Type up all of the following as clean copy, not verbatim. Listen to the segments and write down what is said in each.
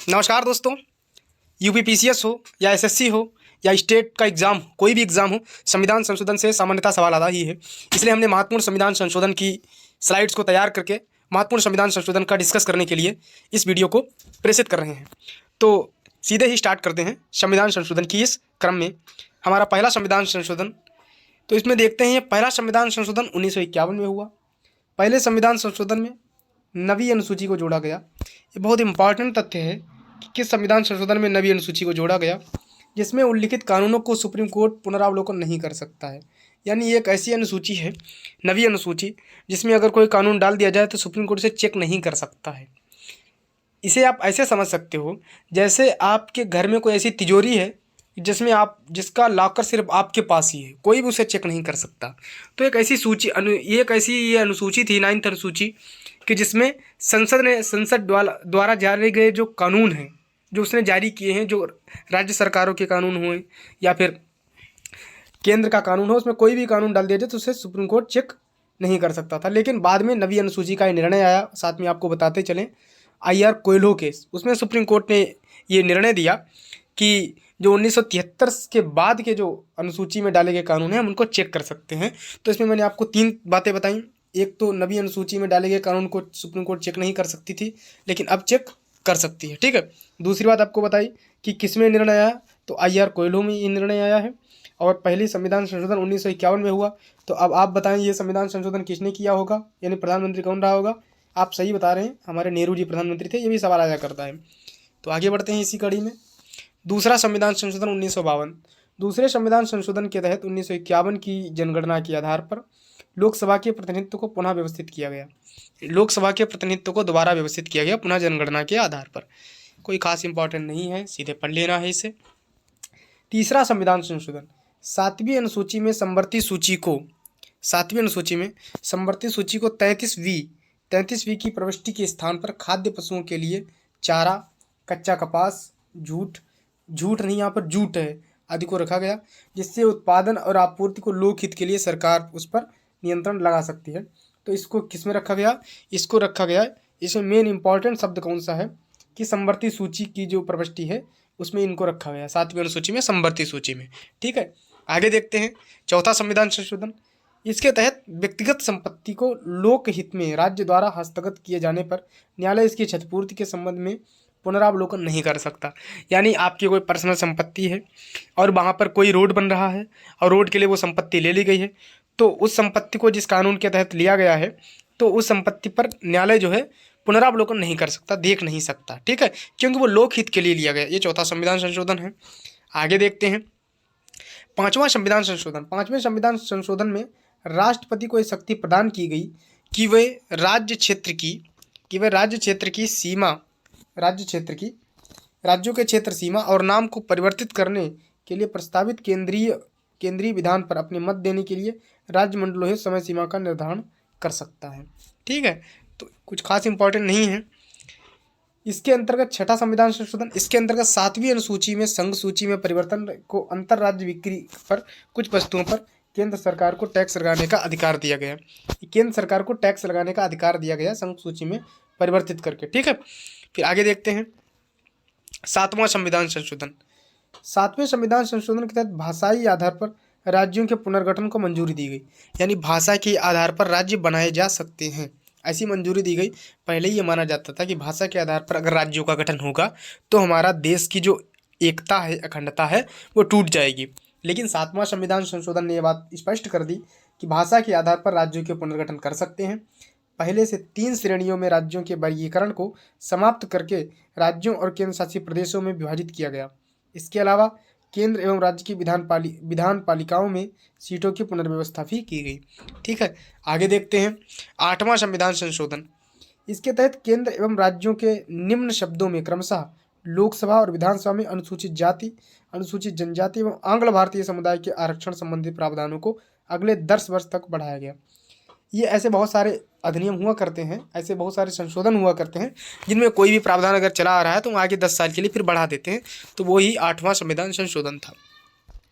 नमस्कार दोस्तों। यूपीपीसीएस हो या एसएससी हो या स्टेट का एग्ज़ाम, कोई भी एग्ज़ाम हो, संविधान संशोधन से सामान्यतः सवाल आता ही है। इसलिए हमने महत्वपूर्ण संविधान संशोधन की स्लाइड्स को तैयार करके महत्वपूर्ण संविधान संशोधन का डिस्कस करने के लिए इस वीडियो को प्रेषित कर रहे हैं। तो सीधे ही स्टार्ट करते हैं संविधान संशोधन की इस क्रम में। हमारा पहला संविधान संशोधन, तो इसमें देखते हैं ये पहला संविधान संशोधन 1951 में हुआ। पहले संविधान संशोधन में नवीं अनुसूची को जोड़ा गया। ये बहुत इंपॉर्टेंट तथ्य है कि किस संविधान संशोधन में नवीं अनुसूची को जोड़ा गया, जिसमें उल्लिखित कानूनों को सुप्रीम कोर्ट पुनरावलोकन नहीं कर सकता है। यानी ये एक ऐसी अनुसूची है, नवीं अनुसूची, जिसमें अगर कोई कानून डाल दिया जाए तो सुप्रीम कोर्ट से चेक नहीं कर सकता है। इसे आप ऐसे समझ सकते हो जैसे आपके घर में कोई ऐसी तिजोरी है जिसका लॉकर सिर्फ आपके पास ही है, कोई भी उसे चेक नहीं कर सकता। तो एक ऐसी सूची ये एक ऐसी ये अनुसूची थी, 9th अनुसूची, कि जिसमें संसद द्वारा जारी गए जो कानून हैं, जो उसने जारी किए हैं, जो राज्य सरकारों के कानून हुए या फिर केंद्र का कानून हो, उसमें कोई भी कानून डाल दिया जाए तो उसे सुप्रीम कोर्ट चेक नहीं कर सकता था। लेकिन बाद में नवी अनुसूची का निर्णय आया। साथ में आपको बताते चलें, IR कोयलो केस, उसमें सुप्रीम कोर्ट ने ये निर्णय दिया कि जो 1973 के बाद के जो अनुसूची में डाले गए कानून हैं, हम उनको चेक कर सकते हैं। तो इसमें मैंने आपको 3 बातें बताई। एक तो नवी अनुसूची में डाले गए कानून को सुप्रीम कोर्ट चेक नहीं कर सकती थी, लेकिन अब चेक कर सकती है। ठीक है। दूसरी बात आपको बताई कि किस में निर्णय आया, तो IR कोयलो में ये निर्णय आया है। और पहली संविधान संशोधन 1951 में हुआ। तो अब आप बताएं, ये संविधान संशोधन किसने किया होगा, यानी प्रधानमंत्री कौन रहा होगा। आप सही बता रहे हैं, हमारे नेहरू जी प्रधानमंत्री थे। ये भी सवाल आया करता है। तो आगे बढ़ते हैं इसी कड़ी में। दूसरा संविधान संशोधन 1952। दूसरे संविधान संशोधन के तहत 1951 की जनगणना के आधार पर लोकसभा के प्रतिनिधित्व को पुनः व्यवस्थित किया गया। लोकसभा के प्रतिनिधित्व को दोबारा व्यवस्थित किया गया पुनः जनगणना के आधार पर। कोई खास इंपॉर्टेंट नहीं है, सीधे पढ़ लेना है इसे। तीसरा संविधान संशोधन, 7वीं अनुसूची में समवर्ती सूची को 33वीं की प्रविष्टि के स्थान पर खाद्य पशुओं के लिए चारा, कच्चा कपास, झूठ नहीं, यहाँ पर जूट है, आदि को रखा गया, जिससे उत्पादन और आपूर्ति को लोकहित के लिए सरकार उस पर नियंत्रण लगा सकती है। तो इसको किस में रखा गया, इसको रखा गया, इसमें मेन इंपॉर्टेंट शब्द कौन सा है कि समवर्ती सूची की जो प्रविष्टि है उसमें इनको रखा गया, 7वीं अनुसूची में, समवर्ती सूची में। ठीक है। आगे देखते हैं चौथा संविधान संशोधन। इसके तहत व्यक्तिगत संपत्ति को लोकहित में राज्य द्वारा हस्तगत किए जाने पर न्यायालय इसकी क्षतिपूर्ति के संबंध में पुनरावलोकन नहीं कर सकता। यानी आपकी कोई पर्सनल संपत्ति है और वहाँ पर कोई रोड बन रहा है और रोड के लिए वो संपत्ति ले ली गई है, तो उस संपत्ति को जिस कानून के तहत लिया गया है, तो उस संपत्ति पर न्यायालय जो है पुनरावलोकन नहीं कर सकता, देख नहीं सकता। ठीक है, क्योंकि वो लोकहित के लिए लिया गया। ये चौथा संविधान संशोधन है। आगे देखते हैं पांचवा संविधान संशोधन। पांचवें संविधान संशोधन में राष्ट्रपति को ये शक्ति प्रदान की गई कि वे राज्य राज्यों के क्षेत्र सीमा और नाम को परिवर्तित करने के लिए प्रस्तावित केंद्रीय विधान पर अपने मत देने के लिए राज्य मंडलों से समय सीमा का निर्धारण कर सकता है। ठीक है, तो कुछ खास इंपॉर्टेंट नहीं है। इसके अंतर्गत छठा संविधान संशोधन, इसके अंतर्गत 7वीं अनुसूची में संघ सूची में परिवर्तन को अंतर राज्य बिक्री पर कुछ वस्तुओं पर केंद्र सरकार को टैक्स लगाने का अधिकार दिया गया। केंद्र सरकार को टैक्स लगाने का अधिकार दिया गया संघ सूची में परिवर्तित करके। ठीक है। फिर आगे देखते हैं 7वां संविधान संशोधन। 7वें संविधान संशोधन के तहत भाषाई आधार पर राज्यों के पुनर्गठन को मंजूरी दी गई। यानी भाषा के आधार पर राज्य बनाए जा सकते हैं, ऐसी मंजूरी दी गई। पहले ये माना जाता था कि भाषा के आधार पर अगर राज्यों का गठन होगा तो हमारा देश की जो एकता है, अखंडता है, वो टूट जाएगी। लेकिन 7वां संविधान संशोधन ने ये बात स्पष्ट कर दी कि भाषा के आधार पर राज्यों के पुनर्गठन कर सकते हैं। पहले से 3 श्रेणियों में राज्यों के वर्गीकरण को समाप्त करके राज्यों और केंद्र शासित प्रदेशों में विभाजित किया गया। इसके अलावा केंद्र एवं राज्य की विधान पालिकाओं में सीटों की पुनर्व्यवस्था भी की गई। ठीक है। आगे देखते हैं 8वां संविधान संशोधन। इसके तहत केंद्र एवं राज्यों के निम्न शब्दों में क्रमशः लोकसभा और विधानसभा में अनुसूचित जाति, अनुसूचित जनजाति एवं आंग्ल भारतीय समुदाय के आरक्षण संबंधी प्रावधानों को अगले 10 वर्ष तक बढ़ाया गया। ये ऐसे बहुत सारे अधिनियम हुआ करते हैं, ऐसे बहुत सारे संशोधन हुआ करते हैं जिनमें कोई भी प्रावधान अगर चला आ रहा है तो आगे 10 साल के लिए फिर बढ़ा देते हैं। तो वो ही 8वां संविधान संशोधन था।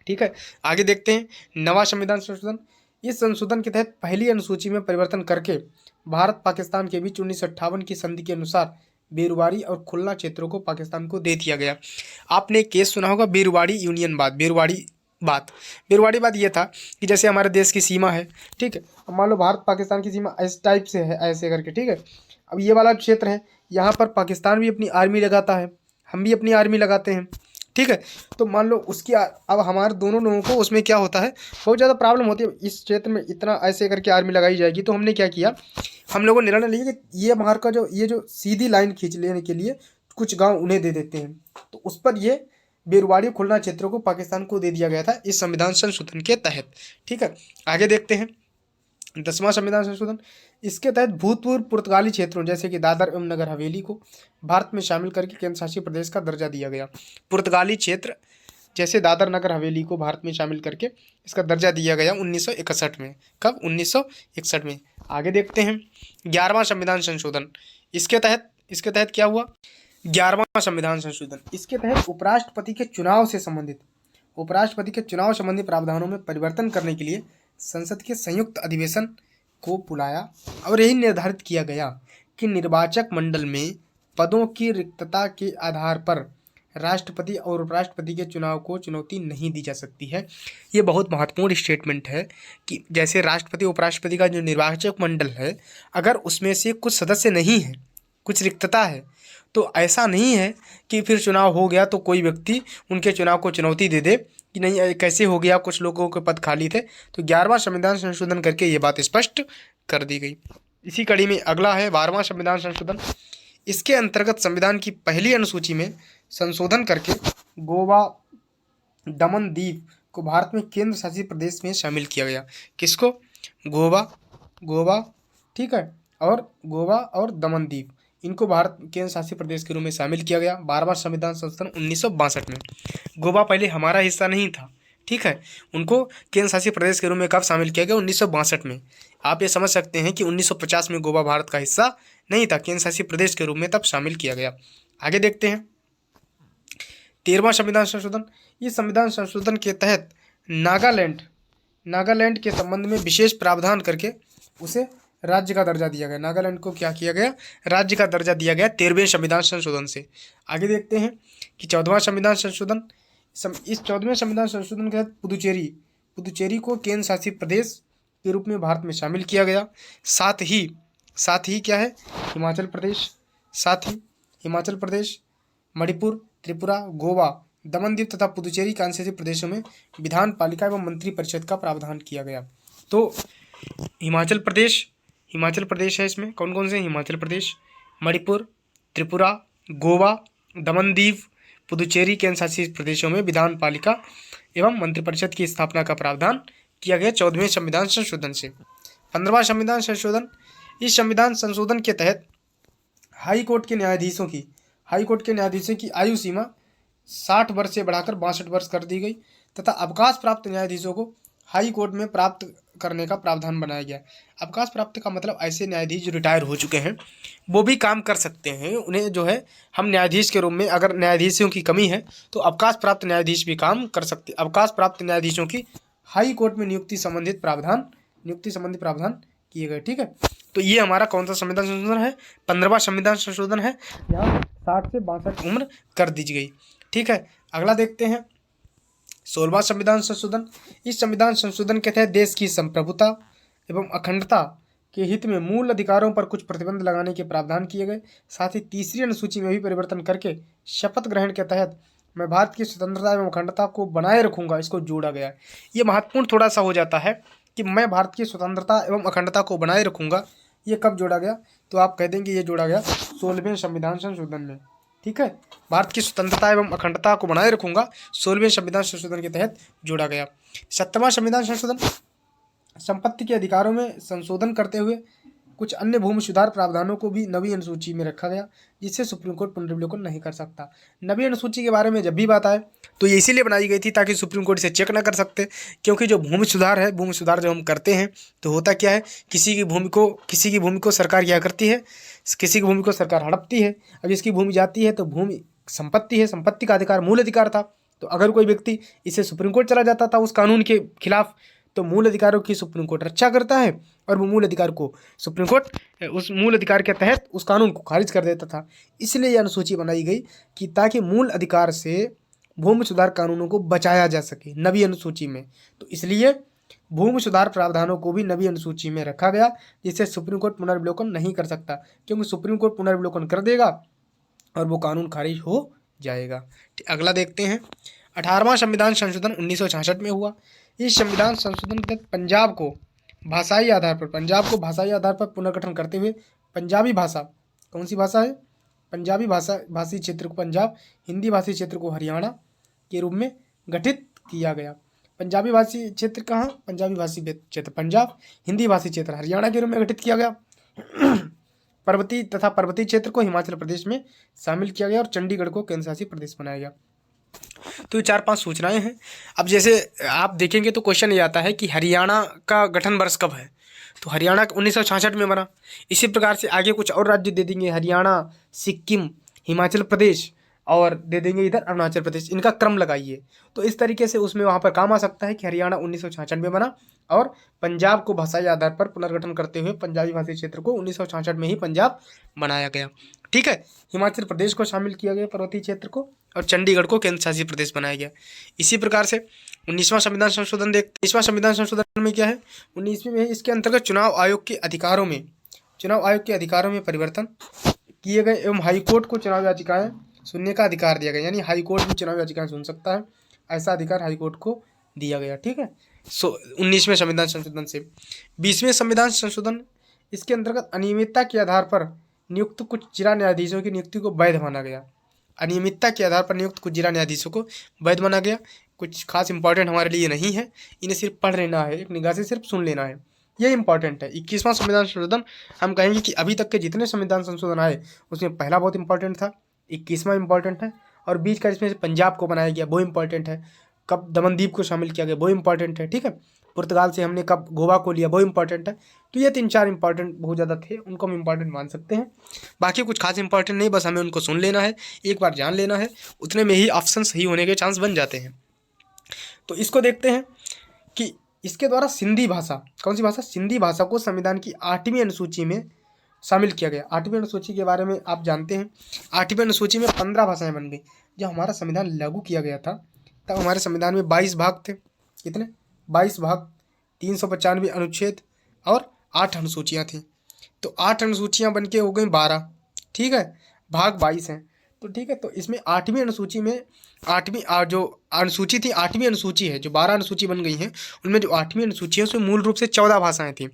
ठीक है। आगे देखते हैं 9वां संविधान संशोधन। इस संशोधन के तहत पहली अनुसूची में परिवर्तन करके भारत पाकिस्तान के बीच 1958 की संधि के अनुसार बेरुवारी और खुलना क्षेत्रों को पाकिस्तान को दे दिया गया। आपने एक केस सुना होगा बेरुवाड़ी यूनियन बात, बेरुवाड़ी बात ये था कि जैसे हमारे देश की सीमा है, ठीक है, अब मान लो भारत पाकिस्तान की सीमा इस टाइप से है, ऐसे करके, ठीक है। अब ये वाला क्षेत्र है, यहाँ पर पाकिस्तान भी अपनी आर्मी लगाता है, हम भी अपनी आर्मी लगाते हैं, ठीक है। तो मान लो उसकी अब हमारे दोनों लोगों को उसमें क्या होता है, बहुत ज़्यादा प्रॉब्लम होती है। इस क्षेत्र में इतना ऐसे करके आर्मी लगाई जाएगी, तो हमने क्या किया, हम लोगों ने निर्णय लिया कि ये बाहर का जो सीधी लाइन खींच लेने के लिए कुछ गांव उन्हें दे देते हैं। तो उस पर ये बेरुवाड़ी खुलना क्षेत्रों को पाकिस्तान को दे दिया गया था इस संविधान संशोधन के तहत, ठीक है। आगे देखते हैं 10वां संविधान संशोधन। इसके तहत भूतपूर्व पुर्तगाली क्षेत्रों जैसे कि दादर एवं नगर हवेली को भारत में शामिल करके केंद्र शासित प्रदेश का दर्जा दिया गया। पुर्तगाली क्षेत्र जैसे दादर नगर हवेली को भारत में शामिल करके इसका दर्जा दिया गया 1961 में। कब? 1961 में। आगे देखते हैं 11वां संविधान संशोधन। इसके तहत क्या हुआ? 11वां संविधान संशोधन। इसके तहत उपराष्ट्रपति के चुनाव संबंधी प्रावधानों में परिवर्तन करने के लिए संसद के संयुक्त अधिवेशन को बुलाया और यही निर्धारित किया गया कि निर्वाचक मंडल में पदों की रिक्तता के आधार पर राष्ट्रपति और उपराष्ट्रपति के चुनाव को चुनौती नहीं दी जा सकती है। ये बहुत महत्वपूर्ण स्टेटमेंट है कि जैसे राष्ट्रपति उपराष्ट्रपति का जो निर्वाचक मंडल है, अगर उसमें से कुछ सदस्य नहीं है, कुछ रिक्तता है, तो ऐसा नहीं है कि फिर चुनाव हो गया तो कोई व्यक्ति उनके चुनाव को चुनौती दे दे कि नहीं कैसे हो गया, कुछ लोगों के पद खाली थे। तो 11वां संविधान संशोधन करके ये बात स्पष्ट कर दी गई। इसी कड़ी में अगला है 12वां संविधान संशोधन। इसके अंतर्गत संविधान की पहली अनुसूची में संशोधन करके गोवा दमन दीव को भारत में केंद्र शासित प्रदेश में शामिल किया गया। किसको? गोवा, ठीक है, और गोवा और दमन दीव, इनको भारत केंद्र शासित प्रदेश के रूप में शामिल किया गया 12वां संविधान संशोधन 1962 में। गोवा पहले हमारा हिस्सा नहीं था, ठीक है, उनको केंद्र शासित प्रदेश के रूप में कब शामिल किया गया? 1962 में। आप ये समझ सकते हैं कि 1950 में गोवा भारत का हिस्सा नहीं था, केंद्र शासित प्रदेश के रूप में तब शामिल किया गया। आगे देखते हैं 13वां संविधान संशोधन। इस संविधान संशोधन के तहत नागालैंड के संबंध में विशेष प्रावधान करके उसे राज्य का दर्जा दिया गया। नागालैंड को क्या किया गया? राज्य का दर्जा दिया गया 13वें संविधान संशोधन से। आगे देखते हैं कि 14वां संविधान संशोधन। इस 14वें संविधान संशोधन के तहत पुदुचेरी को केंद्र शासित प्रदेश के रूप में भारत में शामिल किया गया। साथ ही क्या है? हिमाचल प्रदेश, मणिपुर, त्रिपुरा, गोवा, दमन दीव तथा पुदुचेरी कांस्टीट्यूंसी प्रदेशों में विधान पालिका एवं मंत्री परिषद का प्रावधान किया गया। तो हिमाचल प्रदेश है, इसमें कौन कौन से? हिमाचल प्रदेश, मणिपुर, त्रिपुरा, गोवा, दमन दीव, पुदुचेरी केंद्र शासित प्रदेशों में विधान पालिका एवं मंत्रिपरिषद की स्थापना का प्रावधान किया गया 14वें संविधान संशोधन से। 15वां संविधान संशोधन। इस संविधान संशोधन के तहत हाई कोर्ट के न्यायाधीशों की आयु सीमा 60 वर्ष से बढ़ाकर 62 वर्ष कर दी गई तथा अवकाश प्राप्त न्यायाधीशों को हाई कोर्ट में प्राप्त करने का प्रावधान बनाया गया। अवकाश प्राप्त का मतलब ऐसे न्यायाधीश जो रिटायर हो चुके हैं वो भी काम कर सकते हैं। उन्हें जो है हम न्यायाधीश के रूप में, अगर न्यायाधीशों की कमी है तो अवकाश प्राप्त न्यायाधीश भी काम कर सकते। अवकाश प्राप्त न्यायाधीशों की हाई कोर्ट में नियुक्ति संबंधी प्रावधान किए गए, ठीक है। तो ये हमारा कौन सा संविधान संशोधन है? 15वां संविधान संशोधन है। यहाँ 60 से 62 उम्र कर दी गई, ठीक है। अगला देखते हैं 16वां संविधान संशोधन। इस संविधान संशोधन के तहत देश की संप्रभुता एवं अखंडता के हित में मूल अधिकारों पर कुछ प्रतिबंध लगाने के प्रावधान किए गए। साथ ही तीसरी अनुसूची में भी परिवर्तन करके शपथ ग्रहण के तहत मैं भारत की स्वतंत्रता एवं अखंडता को बनाए रखूंगा, इसको जोड़ा गया। ये महत्वपूर्ण थोड़ा सा हो जाता है कि मैं भारत की स्वतंत्रता एवं अखंडता को बनाए रखूंगा, ये कब जोड़ा गया? तो आप कह देंगे ये जोड़ा गया 16वें संविधान संशोधन में, ठीक है। भारत की स्वतंत्रता एवं अखंडता को बनाए रखूंगा 16वें संविधान संशोधन के तहत जोड़ा गया। 17वां संविधान संशोधन। संपत्ति के अधिकारों में संशोधन करते हुए कुछ अन्य भूमि सुधार प्रावधानों को भी नवी अनुसूची में रखा गया, जिससे सुप्रीम कोर्ट पुनर्विलोकन नहीं कर सकता। नवी अनुसूची के बारे में जब भी बात आए तो ये इसीलिए बनाई गई थी ताकि सुप्रीम कोर्ट इसे चेक ना कर सकते, क्योंकि जो भूमि सुधार जब हम करते हैं तो होता क्या है, किसी की भूमि को सरकार क्या करती है, किसी की भूमि को सरकार हड़पती है। अब इसकी भूमि जाती है तो भूमि संपत्ति है, संपत्ति का अधिकार मूल अधिकार था। तो अगर कोई व्यक्ति इसे सुप्रीम कोर्ट चला जाता था उस कानून के खिलाफ, तो मूल अधिकारों की सुप्रीम कोर्ट रक्षा करता है और वो मूल अधिकार को सुप्रीम कोर्ट उस मूल अधिकार के तहत उस कानून को खारिज कर देता था। इसलिए यह अनुसूची बनाई गई कि ताकि मूल अधिकार से भूमि सुधार कानूनों को बचाया जा सके नवी अनुसूची में। तो इसलिए भूमि सुधार प्रावधानों को भी नवी अनुसूची में रखा गया, जिससे सुप्रीम कोर्ट पुनर्विलोकन नहीं कर सकता, क्योंकि सुप्रीम कोर्ट पुनर्विलोकन कर देगा और वो कानून खारिज हो जाएगा। अगला देखते हैं, 18वां संविधान संशोधन 1966 में हुआ। इस संविधान संशोधन के तहत पंजाब को भाषाई आधार पर पुनर्गठन करते हुए पंजाबी भाषा, कौन सी भाषा है, पंजाबी भाषी क्षेत्र को पंजाब, हिंदी भाषी क्षेत्र को हरियाणा के रूप में गठित किया गया। पंजाबी भाषी क्षेत्र कहाँ, पंजाबी भाषी क्षेत्र पंजाब, हिंदी भाषी क्षेत्र हरियाणा के रूप में गठित किया गया। पर्वतीय क्षेत्र को हिमाचल प्रदेश में शामिल किया गया और चंडीगढ़ को केंद्र शासित प्रदेश बनाया गया। तो ये 4-5 सूचनाएं हैं। अब जैसे आप देखेंगे तो क्वेश्चन ये आता है कि हरियाणा का गठन वर्ष कब है, तो हरियाणा 1966 में बना। इसी प्रकार से आगे कुछ और राज्य दे देंगे, हरियाणा, सिक्किम, हिमाचल प्रदेश और दे देंगे इधर अरुणाचल प्रदेश, इनका क्रम लगाइए। तो इस तरीके से उसमें वहाँ पर काम आ सकता है कि हरियाणा 1966 में बना और पंजाब को भाषाई आधार पर पुनर्गठन करते हुए पंजाबी भाषी क्षेत्र को 1966 में ही पंजाब बनाया गया। ठीक है, हिमाचल प्रदेश को शामिल किया गया पर्वतीय क्षेत्र को, और चंडीगढ़ को केंद्र शासित प्रदेश बनाया गया। इसी प्रकार से 19वां संविधान संशोधन 19वां संविधान संशोधन में क्या है, 19वीं में इसके अंतर्गत चुनाव आयोग के अधिकारों में परिवर्तन किए गए एवं हाईकोर्ट को चुनाव याचिकाएं सुनने का अधिकार दिया गया, यानी हाईकोर्ट भी चुनाव याचिकाएं सुन सकता है, ऐसा अधिकार हाईकोर्ट को दिया गया। ठीक है, 19वें संविधान संशोधन से 20वें संविधान संशोधन, इसके अंतर्गत अनियमितता के आधार पर नियुक्त कुछ जिला न्यायाधीशों की नियुक्ति को वैध माना गया। अनियमितता के आधार पर नियुक्त कुछ जिला न्यायाधीशों को वैध माना गया। कुछ खास इंपॉर्टेंट हमारे लिए नहीं है, इन्हें सिर्फ पढ़ लेना है, एक निगाह से सिर्फ सुन लेना है, ये इंपॉर्टेंट है। 21वां संविधान संशोधन, हम कहेंगे कि अभी तक के जितने संविधान संशोधन आए उसमें पहला बहुत इंपॉर्टेंट था, 21वां इंपॉर्टेंट है, और बीच का इसमें पंजाब को बनाया गया वो इंपॉर्टेंट है, कब दमनदीप को शामिल किया गया वो इंपॉर्टेंट है। ठीक है, पुर्तगाल से हमने कब गोवा को लिया वो इंपॉर्टेंट है। तो ये 3-4 इंपॉर्टेंट बहुत ज़्यादा थे, उनको हम इंपॉर्टेंट मान सकते हैं। बाकी कुछ खास इंपॉर्टेंट नहीं, बस हमें उनको सुन लेना है, एक बार जान लेना है, उतने में ही ऑप्शन सही होने के चांस बन जाते हैं। तो इसको देखते हैं कि इसके द्वारा सिंधी भाषा, कौन सी भाषा, सिंधी भाषा को संविधान की 8वीं अनुसूची में शामिल किया गया। 8वीं अनुसूची के बारे में आप जानते हैं, 8वीं अनुसूची में 15 भाषाएं बन गई। जब हमारा संविधान लागू किया गया था तब हमारे संविधान में 22 भाग थे। कितने, 22 भाग, 395 अनुच्छेद और 8 अनुसूचियाँ थीं। तो 8 अनुसूचियाँ बन के हो गई 12। ठीक है, भाग 22 हैं। तो ठीक है, तो इसमें 8वीं अनुसूची में 8वीं जो अनुसूची थी, 8वीं अनुसूची है, जो 12 अनुसूची बन गई हैं उनमें जो 8वीं अनुसूची है उसमें मूल रूप से 14 भाषाएं थीं।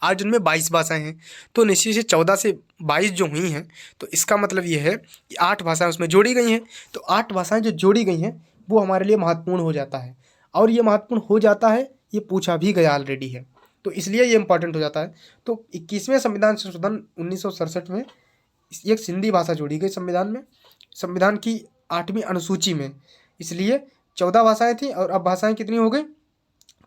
आज उनमें 22 भाषाएं हैं। तो निश्चित से 14 से 22 जो हुई हैं, तो इसका मतलब ये है कि 8 भाषाएं उसमें जोड़ी गई हैं। तो 8 भाषाएं जो जोड़ी गई हैं वो हमारे लिए महत्वपूर्ण हो जाता है, और ये महत्वपूर्ण हो जाता है, ये पूछा भी गया ऑलरेडी है, तो इसलिए ये इंपॉर्टेंट हो जाता है। तो 21वें संविधान संशोधन 1967 में एक सिंधी भाषा जोड़ी गई संविधान में, संविधान की 8वीं अनुसूची में। इसलिए 14 भाषाएं थी और अब भाषाएं कितनी हो गई,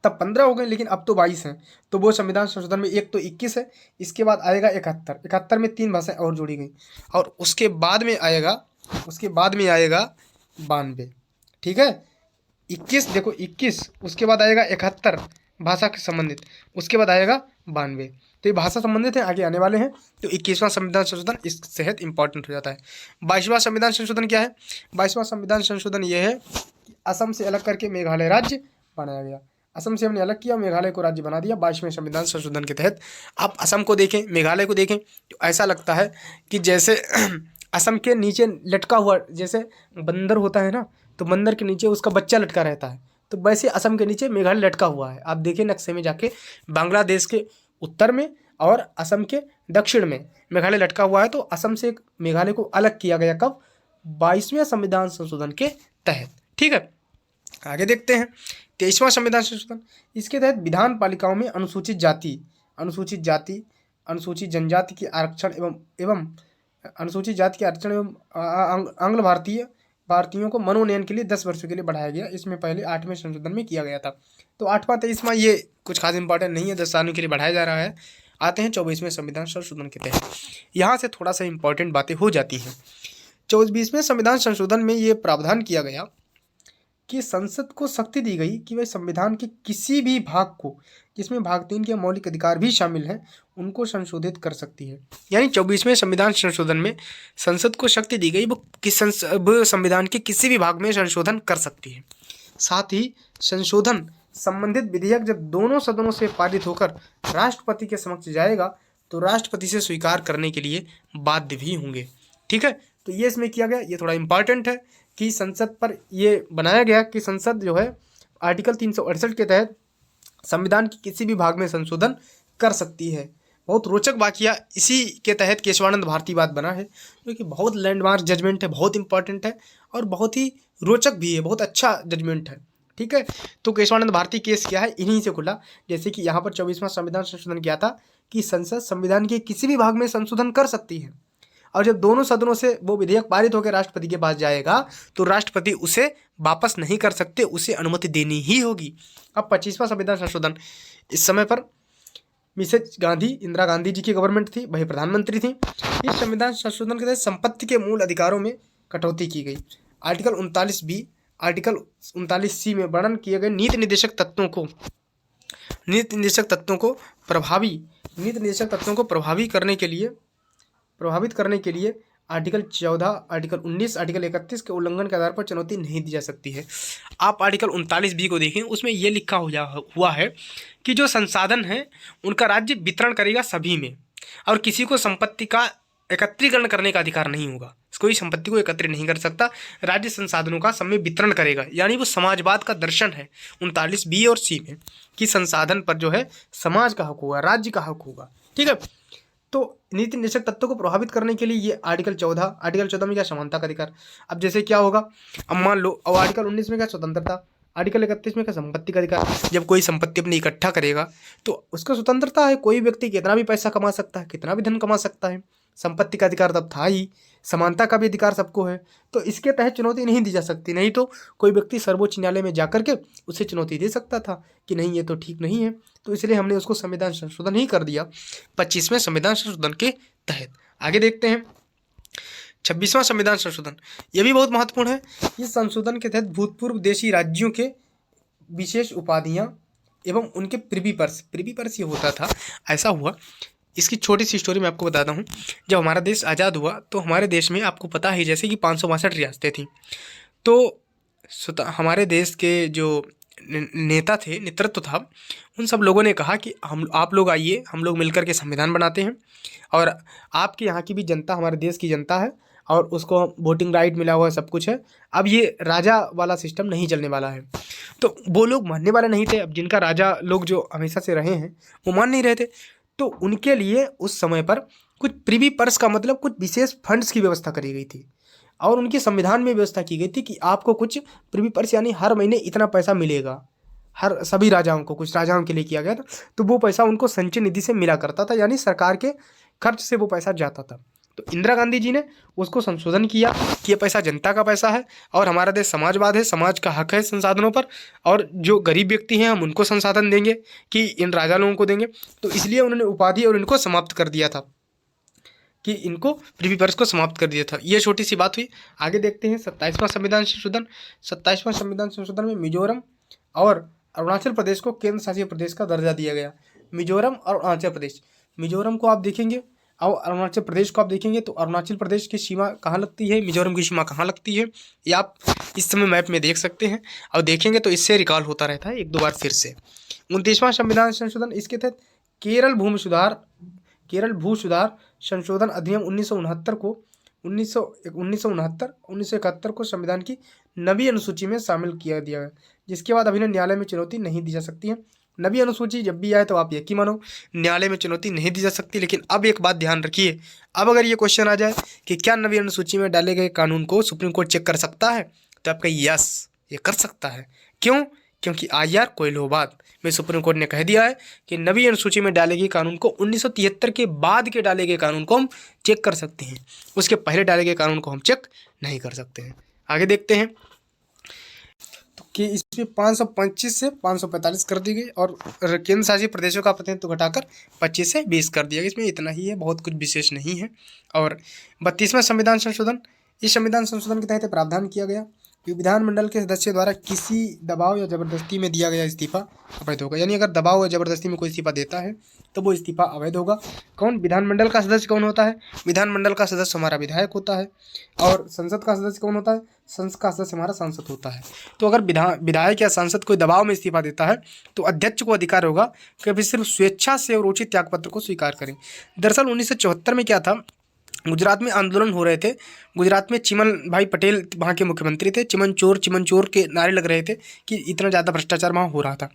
तब 15 हो गई, लेकिन अब तो 22 हैं। तो वो संविधान संशोधन में एक तो 21 है, इसके बाद आएगा 71 में 3 भाषाएं और जोड़ी गई, और उसके बाद में आएगा 92। ठीक है, 21 देखो 21, उसके बाद आएगा 71 भाषा के संबंधित, उसके बाद आएगा 92। तो ये भाषा संबंधित है, आगे आने वाले हैं। तो 21वां संविधान संशोधन इस तहत इंपॉर्टेंट हो जाता है। 22वां संविधान संशोधन क्या है, 22वां संविधान संशोधन ये है कि असम से अलग करके मेघालय राज्य बनाया गया। असम से हमने अलग किया, मेघालय को राज्य बना दिया 22वें संविधान संशोधन के तहत। आप असम को देखें, मेघालय को देखें, तो ऐसा लगता है कि जैसे असम के नीचे लटका हुआ, जैसे बंदर होता है ना, तो बंदर के नीचे उसका बच्चा लटका रहता है, तो वैसे असम के नीचे मेघालय लटका हुआ है। आप देखिए नक्शे में जाके, बांग्लादेश के उत्तर में और असम के दक्षिण में मेघालय लटका हुआ है। तो असम से मेघालय को अलग किया गया कब, 22वें संविधान संशोधन के तहत। ठीक है, आगे देखते हैं 23वां संविधान संशोधन। इसके तहत विधान पालिकाओं में अनुसूचित जाति, अनुसूचित जनजाति के आरक्षण एवं अनुसूचित जाति के आरक्षण एवं आंग्ल भारतीयों को मनोनयन के लिए 10 वर्षों के लिए बढ़ाया गया। इसमें पहले 8वें संशोधन में किया गया था। तो 8वां 23वां ये कुछ खास इंपॉर्टेंट नहीं है, 10 सालों के लिए बढ़ाया जा रहा है। आते हैं 24वें संविधान संशोधन के तहत, यहाँ से थोड़ा सा इंपॉर्टेंट बातें हो जाती हैं। 24वें संविधान संशोधन में ये प्रावधान किया गया कि संसद को शक्ति दी गई कि वह संविधान के किसी भी भाग को, जिसमें भाग 3 के मौलिक अधिकार भी शामिल हैं, उनको संशोधित कर सकती है। यानी 24वें संविधान संशोधन में संसद को शक्ति दी गई वो संविधान के किसी भी भाग में संशोधन कर सकती है। साथ ही संशोधन संबंधित विधेयक जब दोनों सदनों से पारित होकर राष्ट्रपति के समक्ष जाएगा तो राष्ट्रपति से स्वीकार करने के लिए बाध्य भी होंगे। ठीक है, तो ये इसमें किया गया, ये थोड़ा इंपॉर्टेंट है कि संसद पर ये बनाया गया कि संसद जो है आर्टिकल 368 के तहत संविधान के किसी भी भाग में संशोधन कर सकती है। बहुत रोचक वाकया इसी के तहत केशवानंद भारती वाद बना है, जो कि बहुत लैंडमार्क जजमेंट है, बहुत इंपॉर्टेंट है और बहुत ही रोचक भी है, बहुत अच्छा जजमेंट है। ठीक है, तो केशवानंद भारती केस क्या है, इन्हीं से खुला। जैसे कि यहाँ पर 24वां संविधान संशोधन किया था कि संसद संविधान के किसी भी भाग में संशोधन कर सकती है, और जब दोनों सदनों से वो विधेयक पारित होकर राष्ट्रपति के पास जाएगा तो राष्ट्रपति उसे वापस नहीं कर सकते, उसे अनुमति देनी ही होगी। अब 25वां संविधान संशोधन, इस समय पर मिसेज गांधी, इंदिरा गांधी जी की गवर्नमेंट थी, वही प्रधानमंत्री थी। इस संविधान संशोधन के तहत संपत्ति के मूल अधिकारों में कटौती की गई। आर्टिकल 39B, आर्टिकल 39C में वर्णन किए गए नीति निर्देशक तत्वों को प्रभावित करने के लिए आर्टिकल 14, आर्टिकल 19, आर्टिकल 31 के उल्लंघन के आधार पर चुनौती नहीं दी जा सकती है। आप आर्टिकल 39B को देखें, उसमें यह लिखा हुआ है कि जो संसाधन है उनका राज्य वितरण करेगा सभी में, और किसी को संपत्ति का एकत्रीकरण करने का अधिकार नहीं होगा। कोई संपत्ति को एकत्रित नहीं कर सकता, राज्य संसाधनों का सब में वितरण करेगा। यानी वो समाजवाद का दर्शन है 39B और C में कि संसाधन पर जो है समाज का हक होगा, राज्य का हक होगा। ठीक है, तो नीति निर्देशक तत्वों को प्रभावित करने के लिए ये आर्टिकल 14 में क्या, समानता का अधिकार। अब जैसे क्या होगा, अब मान लो, और आर्टिकल 19 में क्या, स्वतंत्रता, आर्टिकल 31 में क्या, संपत्ति का अधिकार। जब कोई संपत्ति अपनी इकट्ठा करेगा तो उसका स्वतंत्रता है, कोई व्यक्ति कितना भी पैसा कमा सकता है, कितना भी धन कमा सकता है। संपत्ति का अधिकार तब था ही, समानता का भी अधिकार सबको है, तो इसके तहत चुनौती नहीं दी जा सकती। नहीं तो कोई व्यक्ति सर्वोच्च न्यायालय में जाकर के उसे चुनौती दे सकता था कि नहीं ये तो ठीक नहीं है, तो इसलिए हमने उसको संविधान संशोधन ही कर दिया 25वें संविधान संशोधन के तहत। आगे देखते हैं 26वां संविधान संशोधन, यह भी बहुत महत्वपूर्ण है। इस संशोधन के तहत भूतपूर्व देशी राज्यों के विशेष उपाधियां एवं उनके प्रिवी पर्स ये होता था, ऐसा हुआ। इसकी छोटी सी स्टोरी मैं आपको बताता हूँ। जब हमारा देश आज़ाद हुआ तो हमारे देश में आपको पता है जैसे कि 562 रियासतें थीं, तो हमारे देश के जो नेता थे, नेतृत्व था, उन सब लोगों ने कहा कि आप लोग आइए, हम लोग मिलकर के संविधान बनाते हैं, और आपके यहाँ की भी जनता हमारे देश की जनता है और उसको वोटिंग राइट मिला हुआ है, सब कुछ है। अब ये राजा वाला सिस्टम नहीं चलने वाला है। तो वो लोग मानने वाले नहीं थे। अब जिनका राजा लोग जो हमेशा से रहे हैं वो मान नहीं रहे थे, तो उनके लिए उस समय पर कुछ प्रिवी पर्स का मतलब कुछ विशेष फंड्स की व्यवस्था करी गई थी, और उनके संविधान में व्यवस्था की गई थी कि आपको कुछ प्रिवी पर्स यानी हर महीने इतना पैसा मिलेगा। हर सभी राजाओं को, कुछ राजाओं के लिए किया गया था, तो वो पैसा उनको संचय निधि से मिला करता था, यानी सरकार के खर्च से वो पैसा जाता था। तो इंदिरा गांधी जी ने उसको संशोधन किया कि ये पैसा जनता का पैसा है और हमारा देश समाजवाद है, समाज का हक है संसाधनों पर, और जो गरीब व्यक्ति हैं हम उनको संसाधन देंगे कि इन राजा लोगों को देंगे। तो इसलिए उन्होंने उपाधि और इनको समाप्त कर दिया था, कि इनको प्रिवी पर्स को समाप्त कर दिया था। ये छोटी सी बात हुई। आगे देखते हैं 27वां संविधान संशोधन। 27वां संविधान संशोधन में मिजोरम और अरुणाचल प्रदेश को केंद्र शासित प्रदेश का दर्जा दिया गया। मिजोरम और अरुणाचल प्रदेश, मिजोरम को आप देखेंगे और अरुणाचल प्रदेश को आप देखेंगे तो अरुणाचल प्रदेश की सीमा कहाँ लगती है, मिजोरम की सीमा कहाँ लगती है, ये आप इस समय मैप में देख सकते हैं, और देखेंगे तो इससे रिकॉल होता रहता है एक दो बार फिर से। 29वां संविधान संशोधन, इसके तहत केरल भू सुधार संशोधन अधिनियम 1969 को 1971 को संविधान की नवी अनुसूची में शामिल किया दिया गया, जिसके बाद अभी न्यायालय में चुनौती नहीं दी जा सकती है। नवी अनुसूची जब भी आए तो आप यकीन मानो न्यायालय में चुनौती नहीं दी जा सकती। लेकिन अब एक बात ध्यान रखिए, अब अगर ये क्वेश्चन आ जाए कि क्या नवी अनुसूची में डाले गए कानून को सुप्रीम कोर्ट चेक कर सकता है, तो आपका यस, ये कर सकता है। क्यों? क्योंकि IR कोइलोबाद में सुप्रीम कोर्ट ने कह दिया है कि नवी अनुसूची में डाले गए कानून को 1973 के बाद के डाले गए कानून को हम चेक कर सकते हैं, उसके पहले डाले गए कानून को हम चेक नहीं कर सकते हैं। आगे देखते हैं तो कि इसमें 525 से 545 कर दी गई, और केंद्र शासित प्रदेशों का प्रतिनिधित्व घटाकर 25 से 20 कर दिया गया। इसमें इतना ही है, बहुत कुछ विशेष नहीं है। और 32वां संविधान संशोधन, इस संविधान संशोधन के तहत प्रावधान किया गया कि विधानमंडल के सदस्य द्वारा किसी दबाव या जबरदस्ती में दिया गया इस्तीफा अवैध होगा। यानी अगर दबाव या जबरदस्ती में कोई इस्तीफा देता है तो वो इस्तीफा अवैध होगा। कौन विधानमंडल का सदस्य कौन होता है? विधानमंडल का सदस्य हमारा विधायक होता है। और संसद का सदस्य कौन होता है? संसद का सदस्य हमारा सांसद होता है। तो अगर विधायक या सांसद कोई दबाव में इस्तीफा देता है तो अध्यक्ष को अधिकार होगा कि अभी सिर्फ स्वेच्छा से और उचित त्यागपत्र को स्वीकार करें। दरअसल 1974 में क्या था, गुजरात में आंदोलन हो रहे थे। गुजरात में चिमन भाई पटेल वहाँ के मुख्यमंत्री थे। चिमन चोर के नारे लग रहे थे कि इतना ज़्यादा भ्रष्टाचार वहाँ हो रहा था,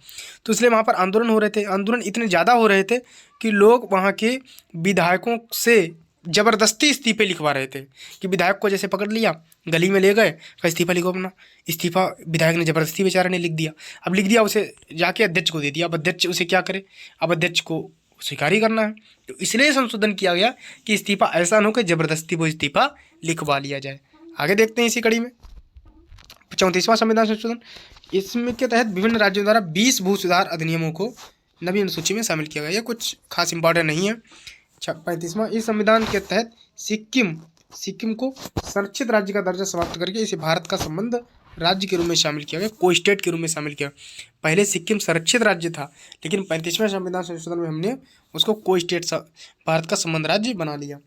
तो इसलिए वहाँ पर आंदोलन हो रहे थे। आंदोलन इतने ज़्यादा हो रहे थे कि लोग वहाँ के विधायकों से ज़बरदस्ती इस्तीफे लिखवा रहे थे। कि विधायक को जैसे पकड़ लिया, गली में ले गए, का इस्तीफा लिखो अपना। इस्तीफा विधायक ने ज़बरदस्ती बेचारा ने लिख दिया। अब लिख दिया, उसे जाके अध्यक्ष को दे दिया। अब अध्यक्ष उसे क्या करे? अब अध्यक्ष को स्वीकार ही करना है। तो इसलिए संशोधन किया गया कि इस्तीफा ऐसा न हो कि जबरदस्ती वो इस्तीफा लिखवा लिया जाए। आगे देखते हैं इसी कड़ी में 34वां संविधान संशोधन। इसमें के तहत विभिन्न राज्यों द्वारा 20 भू सुधार अधिनियमों को नवीन सूची में शामिल किया गया। ये कुछ खास इंपॉर्टेंट नहीं है। 35वां, इस संविधान के तहत सिक्किम को संरक्षित राज्य का दर्जा समाप्त करके इसे भारत का संबंध राज्य के रूप में शामिल किया गया, को स्टेट के रूप में शामिल किया। पहले सिक्किम संरक्षित राज्य था, लेकिन 35वें संविधान संशोधन में हमने उसको को स्टेट भारत का संबंध राज्य बना लिया।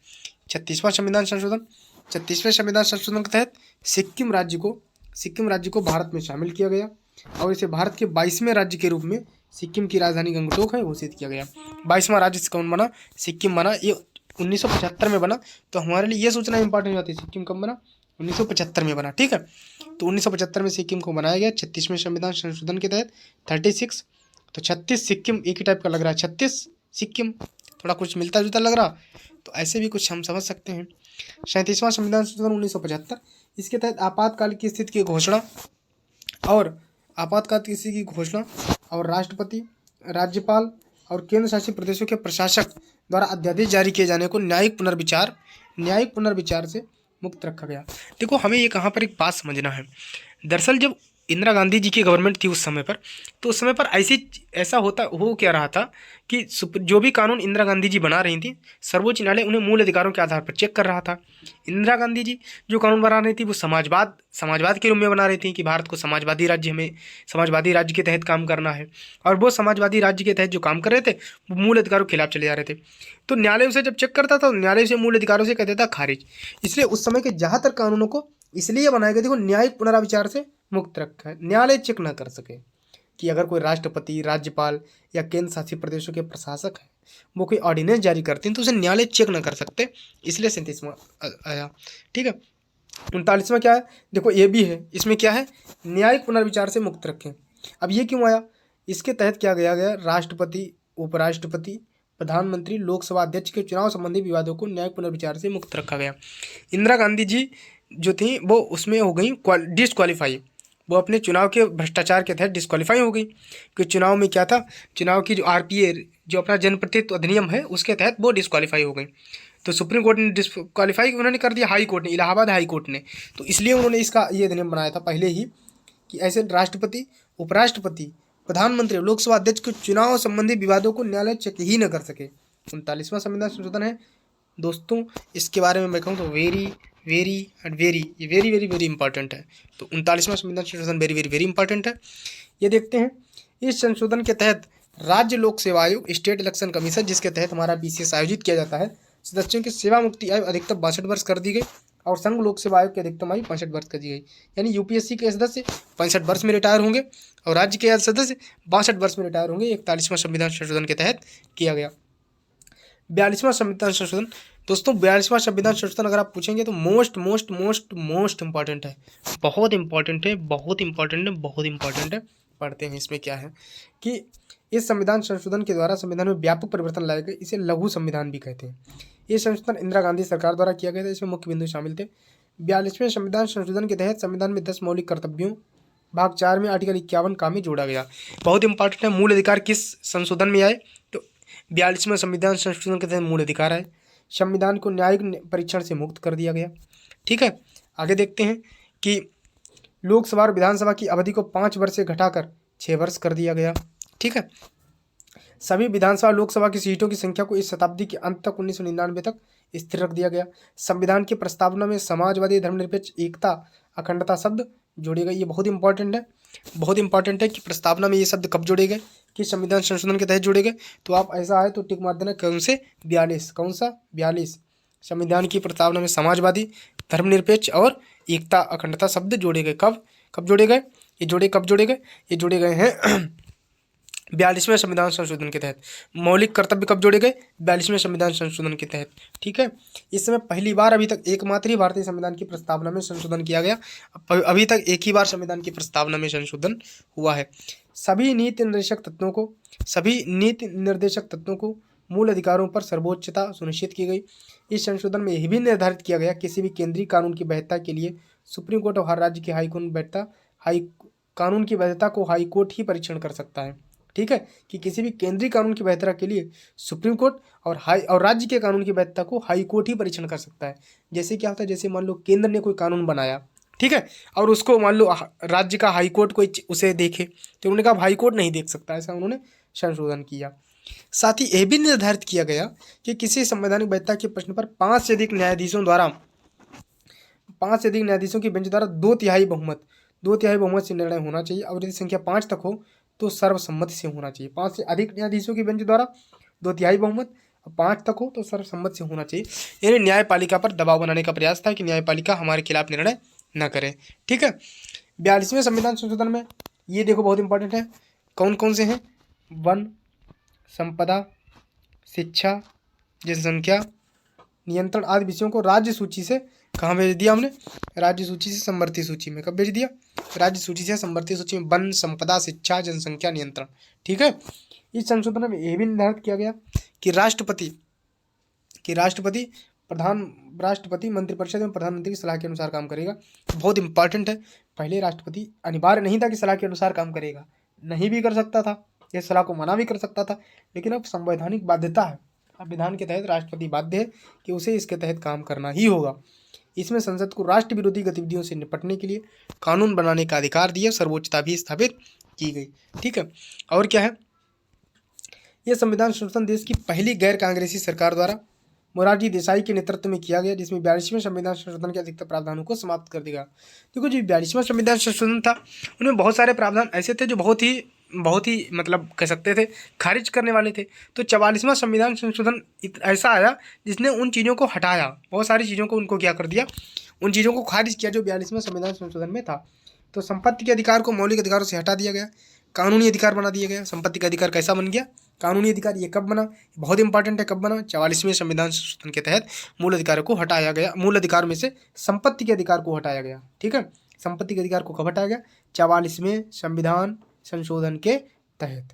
36वां संविधान संशोधन। 36वें संविधान संशोधन के तहत सिक्किम राज्य को भारत में शामिल किया गया और इसे भारत के 22वें राज्य के रूप में सिक्किम की राजधानी गंगटोक है घोषित किया गया। 22वां राज्य कौन बना? सिक्किम बना। ये 1975 में बना। तो हमारे लिए ये सूचना इंपॉर्टेंट होती है, सिक्किम कब बना? 1975 में बना। ठीक है, तो 1975 में सिक्किम को बनाया गया 36वें संविधान संशोधन के तहत। 36, तो 36 सिक्किम एक ही टाइप का लग रहा है। 36 सिक्किम थोड़ा कुछ मिलता जुलता लग रहा, तो ऐसे भी कुछ हम समझ सकते हैं। 37वां संविधान संशोधन 1975। इसके तहत आपातकाल की स्थिति की घोषणा और राष्ट्रपति, राज्यपाल और केंद्र शासित प्रदेशों के प्रशासक द्वारा अध्यादेश जारी किए जाने को न्यायिक पुनर्विचार से मुक्त रखा गया। देखो, हमें ये कहाँ पर एक बात समझना है। दरअसल जब इंदिरा गांधी जी की गवर्नमेंट थी उस समय पर, तो उस समय पर ऐसा हो क्या रहा था कि जो भी कानून इंदिरा गांधी जी बना रही थी, सर्वोच्च न्यायालय उन्हें मूल अधिकारों के आधार पर चेक कर रहा था। इंदिरा गांधी जी जो कानून बना रही थी वो समाजवाद के रूप में बना रही थी कि भारत को समाजवादी राज्य के तहत काम करना है, और वो समाजवादी राज्य के तहत जो काम कर रहे थे वो मूल अधिकारों के खिलाफ चले जा रहे थे। तो न्यायालय उसे जब चेक करता था, न्यायालय से मूल अधिकारों से कहता था खारिज। इसलिए उस समय के ज़्यादातर कानूनों को इसलिए बनाया गया, देखो, न्यायिक पुनराविचार से मुक्त रखा है। न्यायालय चेक ना कर सके कि अगर कोई राष्ट्रपति, राज्यपाल या केंद्र शासित प्रदेशों के प्रशासक है वो कोई ऑर्डिनेंस जारी करते हैं तो उसे न्यायालय चेक ना कर सकते, इसलिए 37वां आया। ठीक है, 39वां क्या है? देखो, ये भी है, इसमें क्या है? न्यायिक पुनर्विचार से मुक्त रखें। अब ये क्यों आया? इसके तहत क्या किया गया? राष्ट्रपति, उपराष्ट्रपति, प्रधानमंत्री, लोकसभा अध्यक्ष के चुनाव संबंधी विवादों को न्यायिक पुनर्विचार से मुक्त रखा गया। इंदिरा गांधी जी जो थी वो उसमें हो गई डिसक्वालीफाई। वो अपने चुनाव के भ्रष्टाचार के तहत डिस्क्वालीफाई हो गई कि चुनाव में क्या था, चुनाव की जो आरपीए जो अपना जनप्रतिनिधित्व अधिनियम है उसके तहत वो डिस्क्वालीफाई हो गई। तो सुप्रीम कोर्ट ने डिस्क्वालीफाई उन्होंने कर दिया, हाई कोर्ट ने, इलाहाबाद हाई कोर्ट ने। तो इसलिए उन्होंने इसका ये अधिनियम बनाया था पहले ही कि ऐसे राष्ट्रपति, उपराष्ट्रपति, प्रधानमंत्री, लोकसभा अध्यक्ष के चुनाव संबंधी विवादों को न्यायालय चेक ही न कर सके। 39वां संविधान संशोधन है दोस्तों, इसके बारे में मैं कहूँ तो वेरी इंपॉर्टेंट है। तो 39वां संविधान संशोधन वेरी इंपॉर्टेंट है। ये देखते हैं, इस संशोधन के तहत राज्य लोक सेवा आयोग, स्टेट इलेक्शन कमीशन, जिसके तहत हमारा BCS आयोजित किया जाता है, सदस्यों की सेवा मुक्ति आयु अधिकतम 62 वर्ष कर दी गई और संघ लोक सेवा आयोग की अधिकतम आयु 65 वर्ष कर दी गई। यानी UPSC के सदस्य 65 वर्ष में रिटायर होंगे और राज्य के सदस्य 62 वर्ष में रिटायर होंगे। 41वां संविधान संशोधन के तहत किया गया। 42वां संविधान संशोधन दोस्तों, 42वां संविधान संशोधन अगर आप पूछेंगे तो मोस्ट इंपॉर्टेंट है, बहुत इंपॉर्टेंट है। पढ़ते हैं इसमें क्या है कि इस संविधान संशोधन के द्वारा संविधान में व्यापक परिवर्तन लाए गए। इसे लघु संविधान भी कहते हैं। ये संशोधन इंदिरा गांधी सरकार द्वारा किया गया था। इसमें मुख्य बिंदु शामिल थे। 42वें संविधान संशोधन के तहत संविधान में 10 मौलिक कर्तव्यों भाग 4 में आर्टिकल 51 का भी जोड़ा गया। बहुत इंपॉर्टेंट है। मूल अधिकार किस संशोधन में आए? तो 42वें संविधान संशोधन के तहत मूल अधिकार आए। संविधान को न्यायिक परीक्षण से मुक्त कर दिया गया। ठीक है, आगे देखते हैं कि लोकसभा और विधानसभा की अवधि को 5 वर्ष से घटाकर 6 वर्ष कर दिया गया। ठीक है, सभी विधानसभा लोकसभा की सीटों की संख्या को इस शताब्दी के अंत तक 1999 तक स्थिर रख दिया गया। संविधान की प्रस्तावना में समाजवादी, धर्मनिरपेक्ष, एकता, अखंडता शब्द जोड़े गए। ये बहुत इंपॉर्टेंट है, बहुत इंपॉर्टेंट है कि प्रस्तावना में ये शब्द कब जोड़े गए, कि संविधान संशोधन के तहत जोड़े गए। तो आप ऐसा आए तो टिक मार देना, कौन से 42, कौन सा 42 संविधान की प्रस्तावना में समाजवादी, धर्मनिरपेक्ष और एकता अखंडता शब्द जोड़े गए। कब कब जोड़े गए, कब जोड़े गए, ये जोड़े गए हैं 42वें संविधान संशोधन के तहत। मौलिक कर्तव्य कब जोड़े गए, 42वें संविधान संशोधन के तहत। ठीक है, इस समय पहली बार अभी तक एकमात्र ही भारतीय संविधान की प्रस्तावना में संशोधन किया गया। अभी तक एक ही बार संविधान की प्रस्तावना में संशोधन हुआ है। सभी नीति निर्देशक तत्वों को मूल अधिकारों पर सर्वोच्चता सुनिश्चित की गई। इस संशोधन में यह भी निर्धारित किया गया किसी भी केंद्रीय कानून की वैधता के लिए सुप्रीम कोर्ट और हर राज्य की कानून की वैधता को हाई कोर्ट ही परीक्षण कर सकता है। ठीक है, कि किसी भी केंद्रीय कानून की वैधता के लिए सुप्रीम कोर्ट और राज्य के कानून की वैधता को हाई कोर्ट ही परीक्षण कर सकता है। जैसे क्या होता है, जैसे मान लो केंद्र ने कोई कानून बनाया, ठीक है, और उसको मान लो राज्य का हाई कोर्ट कोई उसे देखे, तो उन्होंने कहा हाई कोर्ट नहीं देख सकता, ऐसा उन्होंने संशोधन किया। साथ ही यह भी निर्धारित किया गया कि किसी संवैधानिक वैधता के प्रश्न पर 5 से अधिक न्यायाधीशों की बेंच द्वारा 2/3 बहुमत से निर्णय होना चाहिए, और यदि संख्या 5 तक हो तो सर्वसम्मति से होना चाहिए। 5 से अधिक न्यायाधीशों की बेंच द्वारा 2/3 बहुमत, 5 तक हो तो सर्वसम्मति से होना चाहिए। यानी न्यायपालिका पर दबाव बनाने का प्रयास था कि न्यायपालिका हमारे खिलाफ निर्णय न करे। ठीक है, 42वें संविधान संशोधन में ये देखो बहुत इंपॉर्टेंट है, कौन कौन से हैं, वन, संपदा, शिक्षा, जनसंख्या नियंत्रण आदि विषयों को राज्य सूची से कहाँ भेज दिया हमने, राज्य सूची से समवर्ती सूची में। कब भेज दिया, राज्य सूची से समवर्ती सूची में, वन, संपदा, शिक्षा, जनसंख्या नियंत्रण। ठीक है, इस संशोधन में यह भी निर्धारित किया गया कि राष्ट्रपति मंत्रिपरिषद में प्रधानमंत्री की सलाह के अनुसार काम करेगा। बहुत इंपॉर्टेंट है, पहले राष्ट्रपति अनिवार्य नहीं था कि सलाह के अनुसार काम करेगा, नहीं भी कर सकता था, यह सलाह को मना भी कर सकता था, लेकिन अब संवैधानिक बाध्यता है, संविधान के तहत राष्ट्रपति बाध्य है कि उसे इसके तहत काम करना ही होगा। इसमें संसद को राष्ट्र विरोधी गतिविधियों से निपटने के लिए कानून बनाने का अधिकार दिया, सर्वोच्चता भी स्थापित की गई। ठीक है, और क्या है, यह संविधान संशोधन देश की पहली गैर कांग्रेसी सरकार द्वारा मोरारजी देसाई के नेतृत्व में किया गया, जिसमें 42वें संविधान संशोधन के अधिकतर प्रावधानों को समाप्त कर दिया। देखो जो 42वां संविधान संशोधन था, उनमें बहुत सारे प्रावधान ऐसे थे जो बहुत ही मतलब कह सकते थे खारिज करने वाले थे। तो 44वां संविधान संशोधन ऐसा आया जिसने उन चीज़ों को हटाया, बहुत सारी चीज़ों को उनको क्या कर दिया, उन चीज़ों को खारिज किया जो 42वें संविधान संशोधन में था। तो संपत्ति के अधिकार को मौलिक अधिकारों से हटा दिया गया, कानूनी अधिकार बना दिया गया। संपत्ति का अधिकार कैसा बन गया, कानूनी अधिकार। ये कब बना, बहुत इंपॉर्टेंट है, कब बना, 44वें संविधान संशोधन के तहत मूल अधिकारों को हटाया गया। मूल अधिकार में से संपत्ति के अधिकार को हटाया गया। ठीक है, संपत्ति के अधिकार को कब हटाया गया, 44वें संविधान संशोधन के तहत।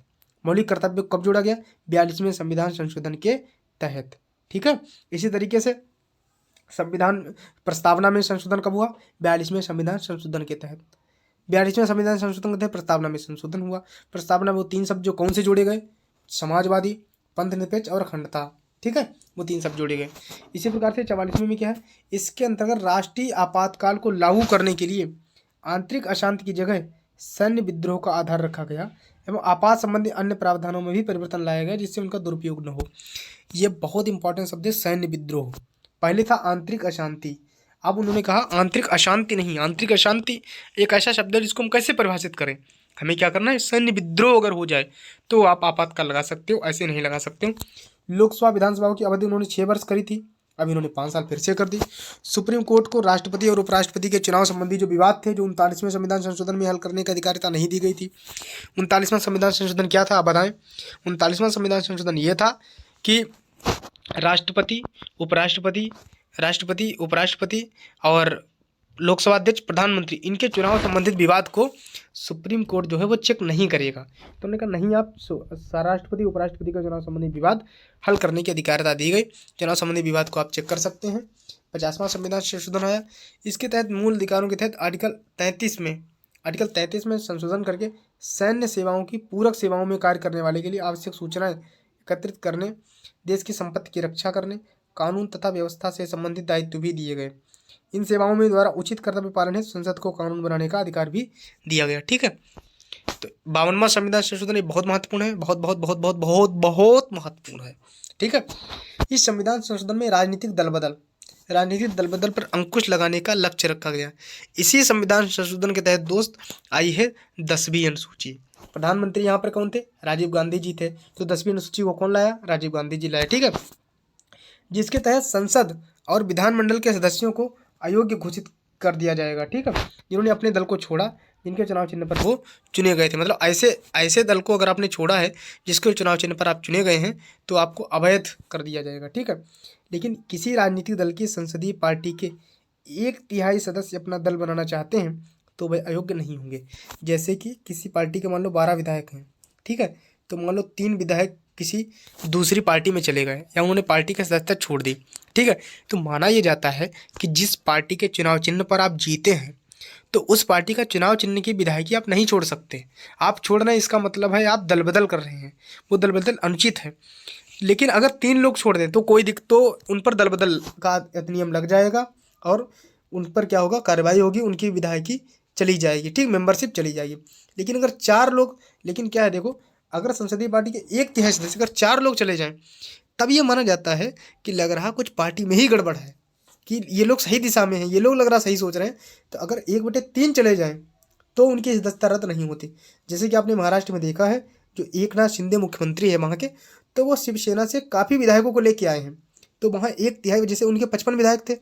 मौलिक कर्तव्य कब जोड़ा गया, 42वें संविधान संशोधन के तहत। ठीक है, इसी तरीके से संविधान प्रस्तावना में संशोधन कब हुआ, 42वें संविधान संशोधन के तहत। 42वें संविधान संशोधन के तहत प्रस्तावना में संशोधन हुआ। प्रस्तावना में वो 3 शब्द जो कौन से जोड़े गए, समाजवादी, पंथ निरपेक्ष और अखंडता। ठीक है, वो 3 शब्द जोड़े गए। इसी प्रकार से 44वें में क्या है, इसके अंतर्गत राष्ट्रीय आपातकाल को लागू करने के लिए आंतरिक अशांति की जगह सैन्य विद्रोह का आधार रखा गया एवं आपात संबंधी अन्य प्रावधानों में भी परिवर्तन लाया गया जिससे उनका दुरुपयोग न हो। ये बहुत इंपॉर्टेंट शब्द है, सैन्य विद्रोह। पहले था आंतरिक अशांति, अब उन्होंने कहा आंतरिक अशांति नहीं। आंतरिक अशांति एक ऐसा शब्द है जिसको हम कैसे परिभाषित करें, हमें क्या करना है, सैन्य विद्रोह अगर हो जाए तो आप आपातकाल लगा सकते हो, ऐसे नहीं लगा सकते हो। लोकसभा विधानसभाओं की अवधि उन्होंने 6 वर्ष करी थी, अब इन्होंने 5 साल फिर से कर दी। सुप्रीम कोर्ट को राष्ट्रपति और उपराष्ट्रपति के चुनाव संबंधी जो विवाद थे, जो 39वें संविधान संशोधन में हल करने की अधिकारिता नहीं दी गई थी। 39वां संविधान संशोधन क्या था, आप बताएं। 39वां संविधान संशोधन ये था कि राष्ट्रपति, उपराष्ट्रपति और लोकसभा अध्यक्ष, प्रधानमंत्री, इनके चुनाव संबंधित विवाद को सुप्रीम कोर्ट जो है वो चेक नहीं करेगा। तो उन्होंने कहा नहीं, आप राष्ट्रपति उपराष्ट्रपति का चुनाव संबंधी विवाद हल करने की अधिकारिता दी गई, चुनाव संबंधी विवाद को आप चेक कर सकते हैं। 50वां संविधान संशोधन आया, इसके तहत मूल अधिकारों के तहत आर्टिकल 33 में संशोधन करके सैन्य सेवाओं की पूरक सेवाओं में कार्य करने वाले के लिए आवश्यक सूचनाएं एकत्रित करने, देश की संपत्ति की रक्षा करने, कानून तथा व्यवस्था से संबंधित दायित्व भी दिए गए। इन सेवाओं में द्वारा उचित कर्तव्य पालन हेतु संसद को कानून बनाने का अधिकार भी दिया गया। ठीक है, तो 52वां संविधान संशोधन बहुत महत्वपूर्ण है, बहुत बहुत बहुत बहुत बहुत बहुत महत्वपूर्ण है। ठीक है, इस संविधान संशोधन में राजनीतिक दल बदल राजनीतिक दल बदल पर अंकुश लगाने का लक्ष्य रखा गया। इसी संविधान संशोधन के तहत दोस्त आई है 10वीं अनुसूची। प्रधानमंत्री यहाँ पर कौन थे? राजीव गांधी जी थे। तो 10वीं अनुसूची को कौन लाया? राजीव गांधी जी लाया। ठीक है, जिसके तहत संसद और विधानमंडल के सदस्यों को अयोग्य घोषित कर दिया जाएगा। ठीक है, जिन्होंने अपने दल को छोड़ा, जिनके चुनाव चिन्ह पर वो चुने गए थे। मतलब ऐसे दल को अगर आपने छोड़ा है जिसके चुनाव चिन्ह पर आप चुने गए हैं तो आपको अवैध कर दिया जाएगा। ठीक है, लेकिन किसी राजनीतिक दल की संसदीय पार्टी के 1/3 सदस्य अपना दल बनाना चाहते हैं तो वह अयोग्य नहीं होंगे। जैसे कि किसी पार्टी के मान लो 12 विधायक हैं, ठीक है, तो मान लो 3 विधायक किसी दूसरी पार्टी में चले गए या उन्होंने पार्टी की सदस्यता छोड़ दी। ठीक है, तो माना यह जाता है कि जिस पार्टी के चुनाव चिन्ह पर आप जीते हैं तो उस पार्टी का चुनाव चिन्ह की विधायकी आप नहीं छोड़ सकते। आप छोड़ना इसका मतलब है आप दल बदल कर रहे हैं, वो दल बदल अनुचित है। लेकिन अगर 3 लोग छोड़ दें तो कोई तो उन पर दल बदल का अधिनियम लग जाएगा और उन पर क्या होगा? कार्रवाई होगी, उनकी विधायकी चली जाएगी। ठीक, मेंबरशिप चली जाएगी। लेकिन अगर 4 लोग, लेकिन क्या है देखो, अगर संसदीय पार्टी के 1/3 सदस्य अगर 4 लोग चले जाएं तब ये माना जाता है कि लग रहा कुछ पार्टी में ही गड़बड़ है, कि ये लोग सही दिशा में हैं, ये लोग लग रहा सही सोच रहे हैं। तो अगर 1/3 चले जाएं तो उनकी सदस्यता रद्द नहीं होती। जैसे कि आपने महाराष्ट्र में देखा है, जो एकनाथ शिंदे मुख्यमंत्री है वहाँ के, तो वो शिवसेना से काफ़ी विधायकों को लेके आए हैं। तो वहाँ 1/3, जैसे उनके 55 विधायक थे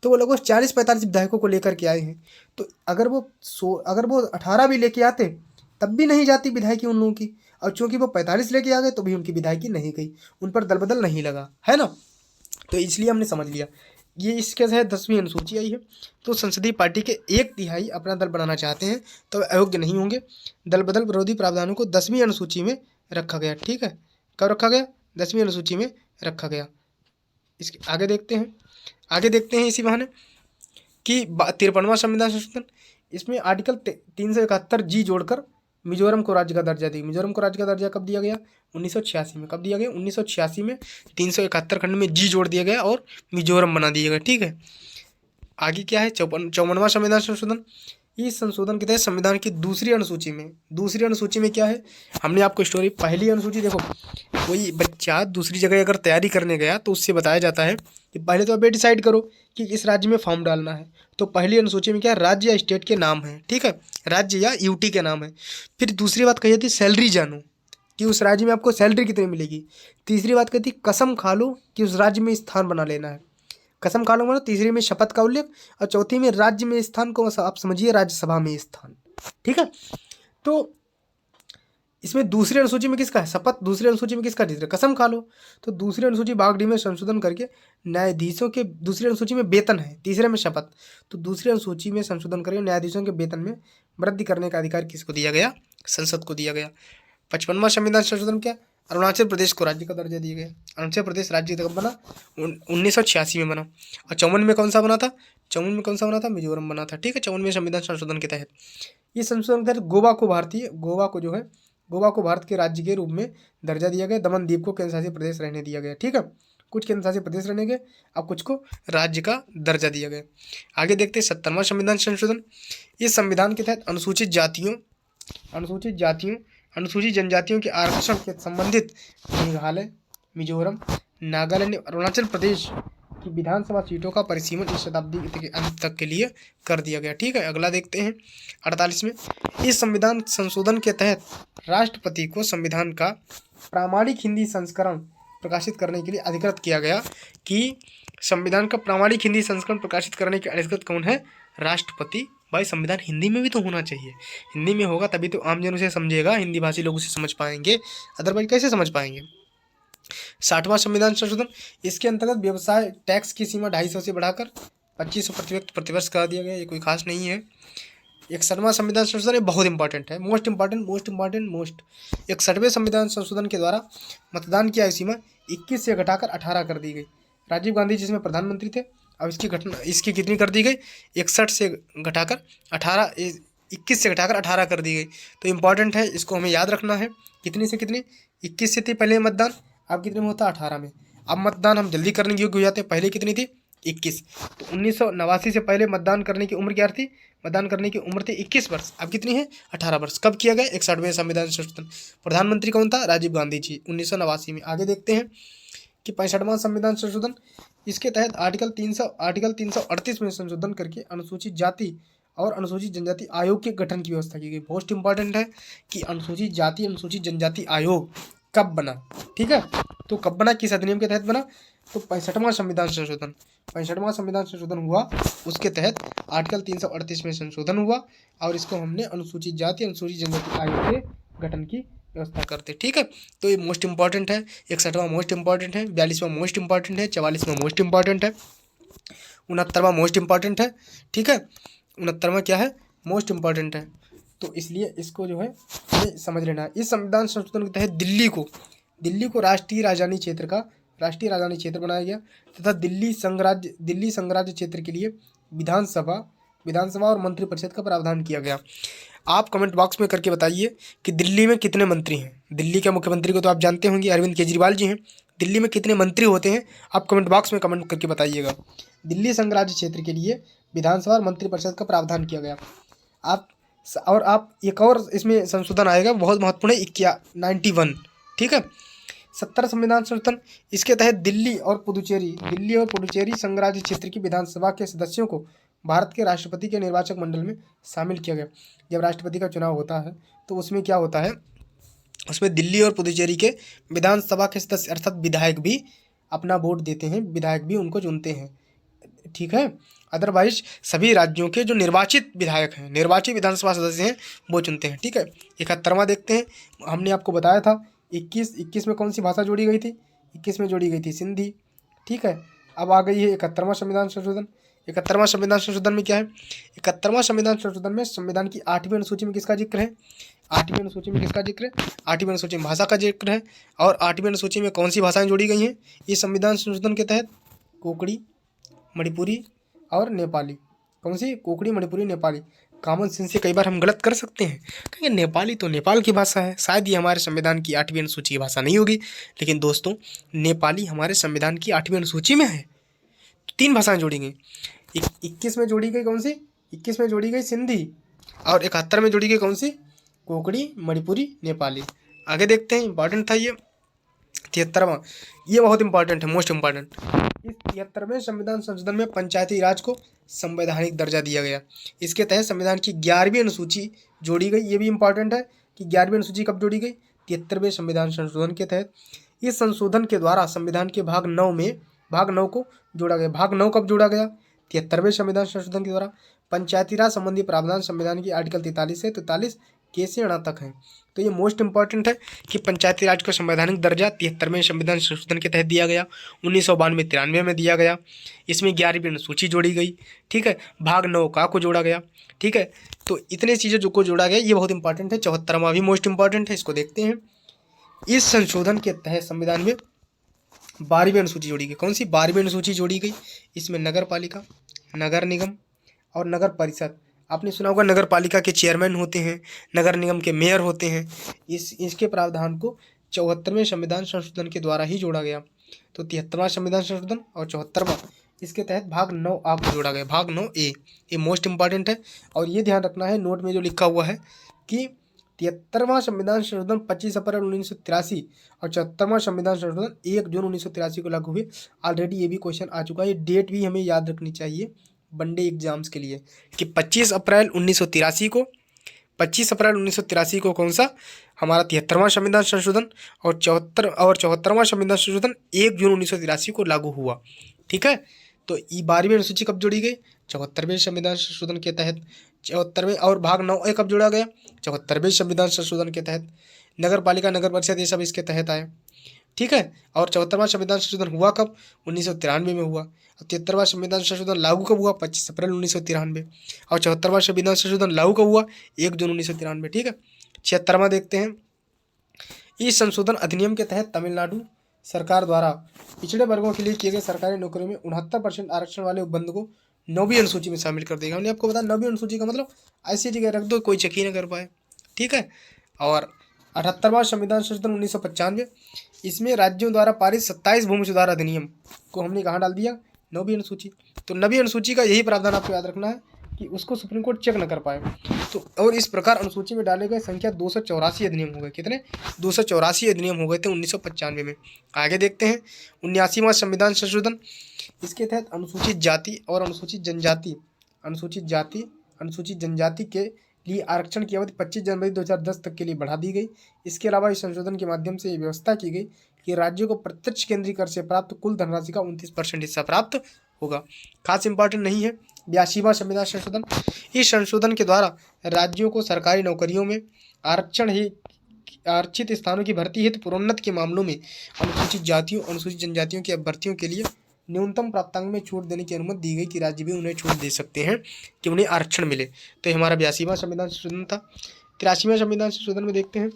तो वो लगभग 40-45 विधायकों को लेकर के आए हैं। तो अगर वो 18 भी लेके आते तब भी नहीं जाती विधायकी उन लोगों की, और चूंकि वो 45 लेके आ गए तो भी उनकी विधायकी नहीं गई, उन पर दल बदल नहीं लगा, है ना। तो इसलिए हमने समझ लिया ये इसके तहत 10वीं अनुसूची आई है। तो संसदीय पार्टी के 1/3 अपना दल बनाना चाहते हैं तो अयोग्य नहीं होंगे। दल बदल विरोधी प्रावधानों को 10वीं अनुसूची में रखा गया। ठीक है, कब रखा गया? 10वीं अनुसूची में रखा गया। इसके आगे देखते हैं इसी बहाने कि 53वां संविधान संशोधन, इसमें आर्टिकल 371 जी जोड़कर मिजोरम को राज्य का दर्जा दी। मिजोरम को राज्य का दर्जा कब दिया गया? 1986 में। कब दिया गया? 1986 में 371 खंड में जी जोड़ दिया गया और मिजोरम बना दिया गया। ठीक है, आगे क्या है? 54वां संविधान संशोधन। इस संशोधन के तहत संविधान की दूसरी अनुसूची में क्या है? हमने आपको स्टोरी, पहली अनुसूची देखो, कोई बच्चा दूसरी जगह अगर तैयारी करने गया तो उससे बताया जाता है कि पहले तो आप ये डिसाइड करो कि इस राज्य में फॉर्म डालना है। तो पहली अनुसूची में क्या है? राज्य या स्टेट के नाम है। ठीक है, राज्य या यूटी के नाम है। फिर दूसरी बात कही जाती है सैलरी जानो, कि उस राज्य में आपको सैलरी कितनी मिलेगी। तीसरी बात कहती है कसम खा लो कि उस राज्य में स्थान बना लेना है। कसम खा लो मतलब तीसरी में शपथ का उल्लेख, और चौथी में राज्य में स्थान को आप समझिए राज्यसभा में स्थान। ठीक है, तो इसमें दूसरी अनुसूची में किसका है? शपथ। दूसरी अनुसूची में किसका? कसम खा लो। तो दूसरी अनुसूची भाग डी में संशोधन करके न्यायाधीशों के, दूसरी अनुसूची में वेतन है, तीसरे में शपथ। तो दूसरी अनुसूची में संशोधन करके न्यायाधीशों के वेतन में वृद्धि करने का अधिकार किसको दिया गया? संसद को दिया गया। 55वां संविधान संशोधन क्या? अरुणाचल प्रदेश को राज्य का दर्जा दिया गया। अरुणाचल प्रदेश राज्य कब बना? 1986 में बना। और 54 में कौन सा बना था? 54 में कौन सा बना था? मिजोरम बना था। ठीक है, 54वें संविधान संशोधन के तहत, इस संशोधन के तहत गोवा को भारत के राज्य के रूप में दर्जा दिया गया। दमन द्वीप को केंद्र शासित प्रदेश रहने दिया गया। ठीक है, कुछ केंद्र शासित प्रदेश रहने गए, अब कुछ को राज्य का दर्जा दिया गया। आगे देखते हैं 70वां संविधान संशोधन। इस संविधान के तहत अनुसूचित जनजातियों के आरक्षण के संबंधित मेघालय, मिजोरम, नागालैंड, अरुणाचल प्रदेश की विधानसभा सीटों का परिसीमन इस शताब्दी के अंत तक के लिए कर दिया गया। ठीक है, अगला देखते हैं 48 में। इस संविधान संशोधन के तहत राष्ट्रपति को संविधान का प्रामाणिक हिंदी संस्करण प्रकाशित करने के लिए अधिकृत किया गया। कि संविधान का प्रामाणिक हिंदी संस्करण प्रकाशित करने के अधिकृत कौन है? राष्ट्रपति। भाई संविधान हिंदी में भी तो होना चाहिए, हिंदी में होगा तभी तो आमजन उसे समझेगा, हिंदी भाषी लोग उसे समझ पाएंगे, अदरवाइज कैसे समझ पाएंगे। 60वां संविधान संशोधन, इसके अंतर्गत व्यवसाय टैक्स की सीमा 250 से बढ़ाकर 2500 प्रति व्यक्ति प्रतिवर्ष करा दिया गया। ये कोई खास नहीं है। 61वां संविधान संशोधन, ये बहुत इंपॉर्टेंट है, मोस्ट इंपॉर्टेंट। 61वें संविधान संशोधन के द्वारा मतदान की आयु सीमा 21 से घटाकर 18 कर दी गई। राजीव गांधी जिसमें प्रधानमंत्री थे, अब इसकी कितनी कर दी गई? 21 से घटाकर 18 कर दी गई। तो इम्पॉर्टेंट है, इसको हमें याद रखना है। कितनी से कितनी? 21 से थी पहले मतदान, अब कितने में होता? 18 में। अब मतदान हम जल्दी करने के योग्य हो जाते हैं, पहले कितनी थी? 21। तो 1989 से पहले मतदान करने की उम्र क्या थी? मतदान करने की उम्र थी 21 वर्ष, अब कितनी है? 18 वर्ष। कब किया गया? 61वें संविधान संशोधन। प्रधानमंत्री कौन था? राजीव गांधी जी, 1989 में। आगे देखते हैं कि 65वां संविधान संशोधन, इसके तहत आर्टिकल 338 में संशोधन करके अनुसूचित जाति और अनुसूचित जनजाति आयोग के गठन की व्यवस्था की गई। मोस्ट इंपॉर्टेंट है कि अनुसूचित जाति अनुसूचित जनजाति आयोग कब बना, ठीक है। तो कब बना, किस अधिनियम के तहत बना, तो 65वां संविधान संशोधन हुआ, उसके तहत आर्टिकल 338 में संशोधन हुआ और इसको हमने अनुसूचित जाति अनुसूचित जनजाति आयोग के गठन की व्यवस्था करते, ठीक है। तो ये मोस्ट इंपॉर्टेंट है। 61वां मोस्ट इंपॉर्टेंट है, 42वां मोस्ट इंपॉर्टेंट है, 44वां मोस्ट इंपॉर्टेंट है, 69वां मोस्ट इंपॉर्टेंट है, ठीक है। 69वां क्या है, मोस्ट इंपॉर्टेंट है। तो इसलिए इसको जो है हमें समझ लेना है। इस संविधान संशोधन के तहत दिल्ली को राष्ट्रीय राजधानी क्षेत्र बनाया गया तथा दिल्ली संघराज्य क्षेत्र के लिए विधानसभा और मंत्रिपरिषद का प्रावधान किया गया। आप कमेंट बॉक्स में करके बताइए कि दिल्ली में कितने मंत्री हैं। दिल्ली के मुख्यमंत्री को तो आप जानते होंगे, अरविंद केजरीवाल जी हैं। दिल्ली में कितने मंत्री होते हैं, आप कमेंट बॉक्स में कमेंट करके बताइएगा। दिल्ली संघराज्य क्षेत्र के लिए विधानसभा और मंत्रिपरिषद का प्रावधान किया गया। आप एक और इसमें संशोधन आएगा, बहुत महत्वपूर्ण है, 91, ठीक है। 70 संविधान संशोधन, इसके तहत दिल्ली और पुडुचेरी संघराज्य क्षेत्र की विधानसभा के सदस्यों को भारत के राष्ट्रपति के निर्वाचक मंडल में शामिल किया गया। जब राष्ट्रपति का चुनाव होता है तो उसमें क्या होता है, उसमें दिल्ली और पुडुचेरी के विधानसभा के सदस्य अर्थात विधायक भी अपना वोट देते हैं, विधायक भी उनको चुनते हैं, ठीक है। अदरवाइज सभी राज्यों के जो निर्वाचित विधायक हैं, निर्वाचित विधानसभा सदस्य हैं, वो चुनते हैं, ठीक है। 71वां देखते हैं, हमने आपको बताया था 21 में कौन सी भाषा जोड़ी गई थी, 21 में जोड़ी गई थी सिंधी, ठीक है। अब आ गई है 71वां संविधान संशोधन। 71वां संविधान संशोधन में क्या है, 71वां संविधान संशोधन में संविधान की 8वीं अनुसूची में किसका जिक्र है, 8वीं अनुसूची में किसका जिक्र है, 8वीं अनुसूची में भाषा का जिक्र है। और 8वीं अनुसूची में कौन सी भाषाएं जोड़ी गई हैं इस संविधान संशोधन के तहत, कोंकणी, मणिपुरी और नेपाली। कौन सी, कोंकणी, मणिपुरी, नेपाली। कॉमन सेंस से कई बार हम गलत कर सकते हैं, क्योंकि नेपाली तो नेपाल की भाषा है, शायद ये हमारे संविधान की 8वीं अनुसूची की भाषा नहीं होगी, लेकिन दोस्तों नेपाली हमारे संविधान की 8वीं अनुसूची में है। तो 3 भाषाएं जोड़ी गई। 21 में जोड़ी गई कौन सी, 21 में जोड़ी गई सिंधी, और 71 में जोड़ी गई कौन सी, कोंकणी, मणिपुरी, नेपाली। आगे देखते हैं, इंपॉर्टेंट था ये 73वां, ये बहुत इंपॉर्टेंट है, मोस्ट इंपॉर्टेंट। इस 73वें संविधान संशोधन में पंचायती राज को संवैधानिक दर्जा दिया गया। इसके तहत संविधान की 11वीं अनुसूची जोड़ी गई। ये भी इंपॉर्टेंट है कि 11वीं अनुसूची कब जोड़ी गई, 73वें संविधान संशोधन के तहत। इस संशोधन के द्वारा संविधान के भाग 9 को जोड़ा गया। भाग 9 कब जोड़ा गया, 73वें संविधान संशोधन के द्वारा। पंचायती राज संबंधी प्रावधान संविधान की आर्टिकल 43 से 43 के से अणा तक है। तो ये मोस्ट इंपॉर्टेंट है कि पंचायती राज को संवैधानिक दर्जा 73वें संविधान संशोधन के तहत दिया गया, 1992-93 में दिया गया। इसमें 11वीं अनुसूची जोड़ी गई, ठीक है। भाग 9 को जोड़ा गया, ठीक है। तो इतने चीज़ें जो को जोड़ा गया, ये बहुत इंपॉर्टेंट है। 74वां भी मोस्ट इंपॉर्टेंट है, इसको देखते हैं। इस संशोधन के तहत संविधान में 12वीं अनुसूची जोड़ी गई। कौन सी, 12वीं अनुसूची जोड़ी गई। इसमें नगर पालिका, नगर निगम और नगर परिषद, आपने सुना होगा नगर पालिका के चेयरमैन होते हैं, नगर निगम के मेयर होते हैं। इसके प्रावधान को 74वें संविधान संशोधन के द्वारा ही जोड़ा गया। तो 73वां संविधान संशोधन और 74वां, इसके तहत भाग 9 को जोड़ा गया, भाग 9A। ये मोस्ट इंपॉर्टेंट है और ये ध्यान रखना है, नोट में जो लिखा हुआ है कि 73वां संविधान संशोधन 25 अप्रैल 1983 और 74वां संविधान संशोधन 1 जून 1983 को लागू हुए। ऑलरेडी ये भी क्वेश्चन आ चुका है, ये डेट भी हमें याद रखनी चाहिए वनडे एग्जाम्स के लिए कि 25 अप्रैल 1983 को कौन सा, हमारा 73वां संविधान संशोधन और 74वां संविधान संशोधन 1 जून 1983 को लागू हुआ, ठीक है। तो ये 12वीं अनुसूची कब जोड़ी गई, 74वें संविधान संशोधन के तहत। 74वें और भाग 9A कब जोड़ा गया, 74वें संविधान संशोधन के तहत। नगर पालिका, नगर परिषद, ये सब इसके तहत आए, ठीक है। और 74वां संविधान संशोधन हुआ कब, 1993 में हुआ। और 73वां संविधान संशोधन लागू कब हुआ, 25 अप्रैल 1993। और 74वां संविधान संशोधन लागू कब हुआ, 1 जून 1993, ठीक है। 76वां देखते हैं। इस संशोधन अधिनियम के तहत तमिलनाडु सरकार द्वारा पिछड़े वर्गों के लिए किए गए सरकारी नौकरियों में 69% आरक्षण वाले उपबंध को 9वीं अनुसूची में शामिल कर देगा। हमने आपको बताया 9वीं अनुसूची का मतलब ऐसी जगह रख दो कोई चेक ही ना कर पाए, ठीक है। और 78वां संविधान संशोधन 1995, इसमें राज्यों द्वारा पारित 27 भूमि सुधार अधिनियम को हमने कहाँ डाल दिया, 9वीं अनुसूची। तो 9वीं अनुसूची का यही प्रावधान आपको याद रखना है कि उसको सुप्रीम कोर्ट चेक न कर पाए। तो और इस प्रकार अनुसूची में डाले गए संख्या 284 अधिनियम हो गए। कितने, 284 अधिनियम हो गए थे 1995 में। आगे देखते हैं 79वां संविधान संशोधन। इसके तहत अनुसूचित जाति और अनुसूचित जाति अनुसूचित जनजाति के लिए आरक्षण की अवधि 25 जनवरी 2010 तक के लिए बढ़ा दी गई। इसके अलावा इस संशोधन के माध्यम से ये व्यवस्था की गई कि राज्यों को प्रत्यक्ष केंद्रीय कर से प्राप्त कुल धनराशि का 29% हिस्सा प्राप्त होगा। खास इंपॉर्टेंट नहीं है। 82वां संविधान संशोधन। इस संशोधन के द्वारा राज्यों को सरकारी नौकरियों में आरक्षित स्थानों की भर्ती हेतु प्रोन्नत के मामलों में अनुसूचित जातियों अनुसूचित जनजातियों की अभ्यर्थियों के लिए न्यूनतम प्राप्तांक में छूट देने की अनुमति दी गई कि राज्य भी उन्हें छूट दे सकते हैं कि उन्हें आरक्षण मिले। तो ये हमारा 82वां संविधान संशोधन था। 83वां संविधान संशोधन में देखते हैं।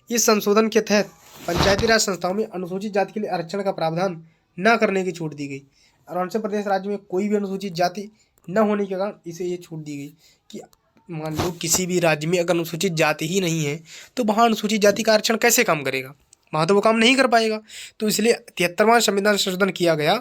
इस संशोधन के तहत पंचायती राज संस्थाओं में अनुसूचित जाति के लिए आरक्षण का प्रावधान न करने की छूट दी गई। अरुणाचल प्रदेश राज्य में कोई भी अनुसूचित जाति न होने के कारण इसे ये छूट दी गई कि मान लो किसी भी राज्य में अगर अनुसूचित जाति ही नहीं है तो वहाँ अनुसूचित जाति का आरक्षण कैसे काम करेगा, वहाँ तो वो काम नहीं कर पाएगा। तो इसलिए 73वां संविधान संशोधन किया गया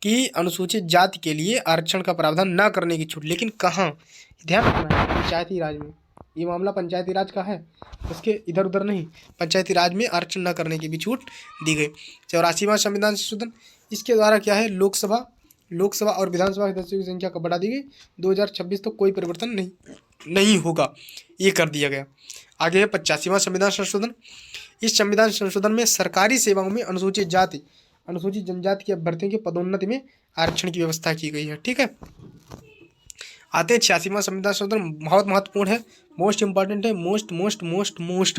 कि अनुसूचित जाति के लिए आरक्षण का प्रावधान न करने की छूट। लेकिन कहाँ, ध्यान रखना है, पंचायती राज में। ये मामला पंचायती राज का है, उसके इधर उधर नहीं। पंचायती राज में आरक्षण न करने की भी छूट दी गई। 84वां संविधान संशोधन। इसके द्वारा क्या है, लोकसभा और विधानसभा सदस्यों की संख्या को बढ़ा दी गई। 2026 तो कोई परिवर्तन नहीं होगा, ये कर दिया गया। आगे है 85वां संविधान संशोधन। इस संविधान संशोधन में सरकारी सेवाओं में अनुसूचित जाति अनुसूचित जनजाति के अभ्यर्थियों की पदोन्नति में आरक्षण की व्यवस्था की गई है। ठीक है, आते हैं 86वां संविधान संशोधन। बहुत महत्वपूर्ण है, मोस्ट इंपॉर्टेंट है, मोस्ट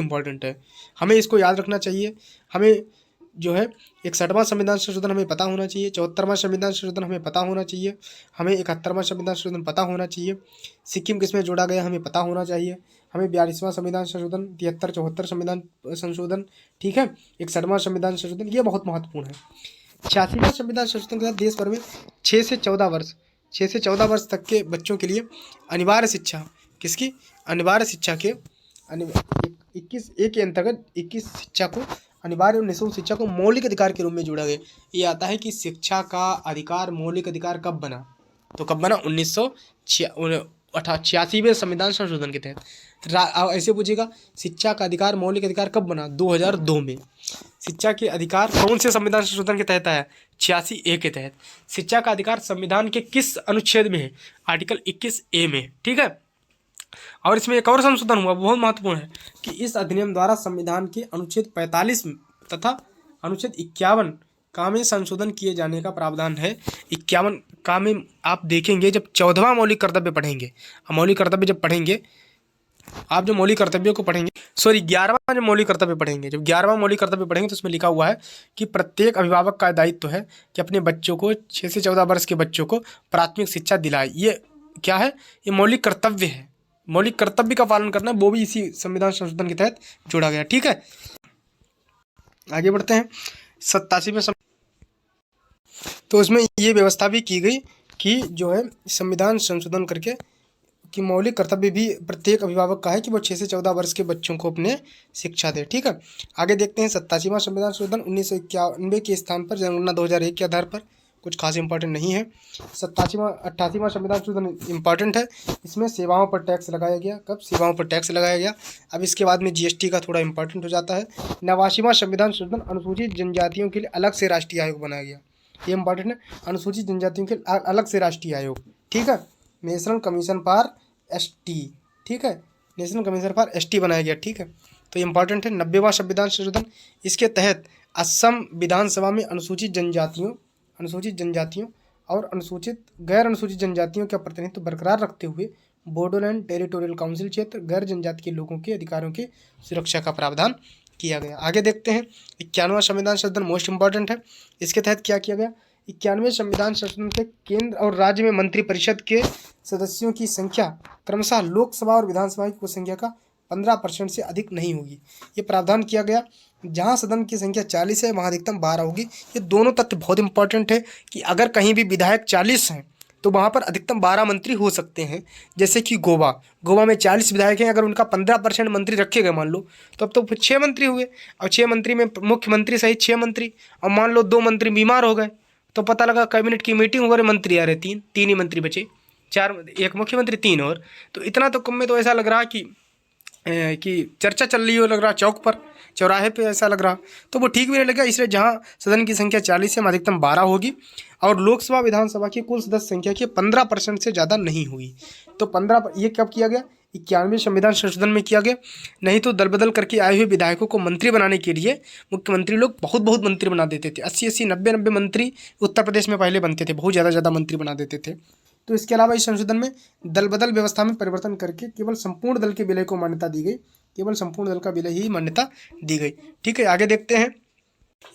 इंपॉर्टेंट है। हमें इसको याद रखना चाहिए। हमें जो है 61वां संविधान संशोधन हमें पता होना चाहिए। 74वां संविधान संशोधन हमें पता होना चाहिए। हमें 71वां संविधान संशोधन पता होना चाहिए। सिक्किम किसमें जोड़ा गया हमें पता होना चाहिए। हमें 42वां संविधान संशोधन, 73, 74 संविधान संशोधन, ठीक है, 61वां संविधान संशोधन, ये बहुत महत्वपूर्ण है। 86वां संविधान संशोधन के साथ देश भर में 6 से 14 वर्ष तक के बच्चों के लिए अनिवार्य शिक्षा, किसकी अनिवार्य शिक्षा के 21 के अंतर्गत 21 शिक्षा को अनिवार्य और निःशुल्क शिक्षा को मौलिक अधिकार के रूप में जोड़ा गया। ये आता है कि शिक्षा का अधिकार मौलिक अधिकार कब बना, तो कब बना 1986वें संविधान संशोधन के तहत। ऐसे पूछेगा शिक्षा का अधिकार मौलिक अधिकार कब बना, 2002 में। शिक्षा के अधिकार कौन से संविधान संशोधन के तहत आया, 86A के तहत। शिक्षा का अधिकार संविधान के किस अनुच्छेद में है, आर्टिकल 21A में। ठीक है, और इसमें एक और संशोधन हुआ बहुत महत्वपूर्ण है कि इस अधिनियम द्वारा संविधान के अनुच्छेद 45 तथा अनुच्छेद 51 का में संशोधन किए जाने का प्रावधान है। 51 का में आप देखेंगे जब 14वां मौलिक कर्तव्य पढ़ेंगे, मौलिक कर्तव्य जब पढ़ेंगे आप, जो मौलिक कर्तव्यों को पढ़ेंगे, 11वां जो मौलिक कर्तव्य पढ़ेंगे, जब 11वां मौलिक कर्तव्य पढ़ेंगे तो उसमें लिखा हुआ है कि प्रत्येक अभिभावक का दायित्व है कि अपने बच्चों को 6 से 14 वर्ष के बच्चों को प्राथमिक शिक्षा दिलाए। ये क्या है, ये मौलिक कर्तव्य है। मौलिक कर्तव्य का पालन करना वो भी इसी संविधान संशोधन के तहत जोड़ा गया। ठीक है, आगे बढ़ते हैं। 87वें तो उसमें ये व्यवस्था भी की गई कि जो है संविधान संशोधन करके कि मौलिक कर्तव्य भी प्रत्येक अभिभावक का है कि वो 6 से 14 वर्ष के बच्चों को अपने शिक्षा दे। ठीक है, आगे देखते हैं 87वां संविधान संशोधन। 1991 के स्थान पर जनगणना 2001 के आधार पर, कुछ खास इंपॉर्टेंट नहीं है। 88वां संविधान संशोधन इंपॉर्टेंट है। इसमें सेवाओं पर टैक्स लगाया गया। कब, सेवाओं पर टैक्स लगाया गया। अब इसके बाद में GST का थोड़ा इंपॉर्टेंट हो जाता है। 89वां संविधान संशोधन। अनुसूचित जनजातियों के लिए अलग से राष्ट्रीय आयोग बनाया गया। ये इंपॉर्टेंट है, अनुसूचित जनजातियों के अलग से राष्ट्रीय आयोग। ठीक है, नेशनल कमीशन फॉर ST। ठीक है, नेशनल कमीशन फॉर ST बनाया गया। ठीक है, तो इंपॉर्टेंट है। 90वां संविधान संशोधन। इसके तहत असम विधानसभा में अनुसूचित जनजातियों और गैर अनुसूचित जनजातियों का प्रतिनिधित्व बरकरार रखते हुए बोडोलैंड टेरिटोरियल काउंसिल क्षेत्र गैर जनजाति के लोगों के अधिकारों की सुरक्षा का प्रावधान किया गया। आगे देखते हैं 91वां संविधान संशोधन, मोस्ट इंपॉर्टेंट है। इसके तहत क्या किया गया, 91वें संविधान संशोधन से केंद्र और राज्य में मंत्रिपरिषद के सदस्यों की संख्या क्रमशः लोकसभा और विधानसभा की कुल संख्या का 15% से अधिक नहीं होगी। ये प्रावधान किया गया। जहां सदन की संख्या 40 है वहां अधिकतम 12 होगी। ये दोनों तथ्य बहुत इंपॉर्टेंट है कि अगर कहीं भी विधायक 40 हैं तो वहां पर अधिकतम 12 मंत्री हो सकते हैं। जैसे कि गोवा में 40 विधायक हैं, अगर उनका 15% मंत्री रखे गए मान लो, तो अब तो 6 मंत्री हुए। और 6 मंत्री में मुख्यमंत्री सहित 6 मंत्री, और मान लो 2 मंत्री बीमार हो गए तो पता लगा कैबिनेट की मीटिंग हो गई, मंत्री आ रहे 3 ही मंत्री बचे, 4, 1 मुख्यमंत्री 3 और, तो इतना तो कम में तो ऐसा लग रहा कि कि चर्चा चल रही हो, लग रहा चौक पर, चौराहे पे ऐसा लग रहा, तो वो ठीक भी नहीं लगेगा। इसलिए जहाँ सदन की संख्या 40 है, हम अधिकतम 12 होगी और लोकसभा विधानसभा की कुल सदस्य संख्या की 15% से ज़्यादा नहीं हुई। तो 15 ये कब किया गया? 91वें संविधान संशोधन में किया गया। नहीं तो दल बदल करके आए हुए विधायकों को मंत्री बनाने के लिए मुख्यमंत्री लोग बहुत बहुत मंत्री बना देते थे। 80-80, 90-90 मंत्री उत्तर प्रदेश में पहले बनते थे, बहुत ज़्यादा मंत्री बना देते थे। तो इसके अलावा इस संशोधन में दल बदल व्यवस्था में परिवर्तन करके केवल संपूर्ण दल के विलय को मान्यता दी गई, केवल संपूर्ण दल का विलय ही मान्यता दी गई। ठीक है, आगे देखते हैं।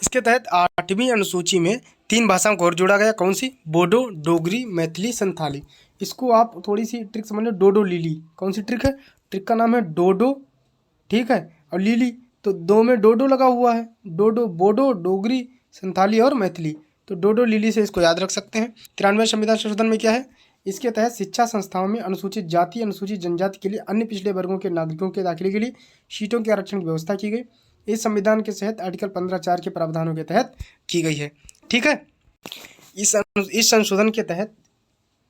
इसके तहत 8वीं अनुसूची में 3 भाषाओं को और जोड़ा गया। कौन सी? बोडो, डोगरी, मैथिली, संथाली। इसको आप थोड़ी सी ट्रिक समझ लो, डोडो लीली। कौन सी ट्रिक है? ट्रिक का नाम है डोडो, ठीक है, और लीली, तो दो में डोडो लगा हुआ है। डोडो, बोडो, डोगरी, संथाली और मैथिली, तो डोडो लीली से इसको याद रख सकते हैं। 93वें संविधान संशोधन में क्या है? इसके तहत शिक्षा संस्थाओं में अनुसूचित जाति, अनुसूचित जनजाति के लिए अन्य पिछड़े वर्गों के नागरिकों के दाखिले के लिए सीटों के आरक्षण की व्यवस्था की गई। इस संविधान के तहत आर्टिकल 15(4) के प्रावधानों के तहत की गई है। ठीक है, इस संशोधन के तहत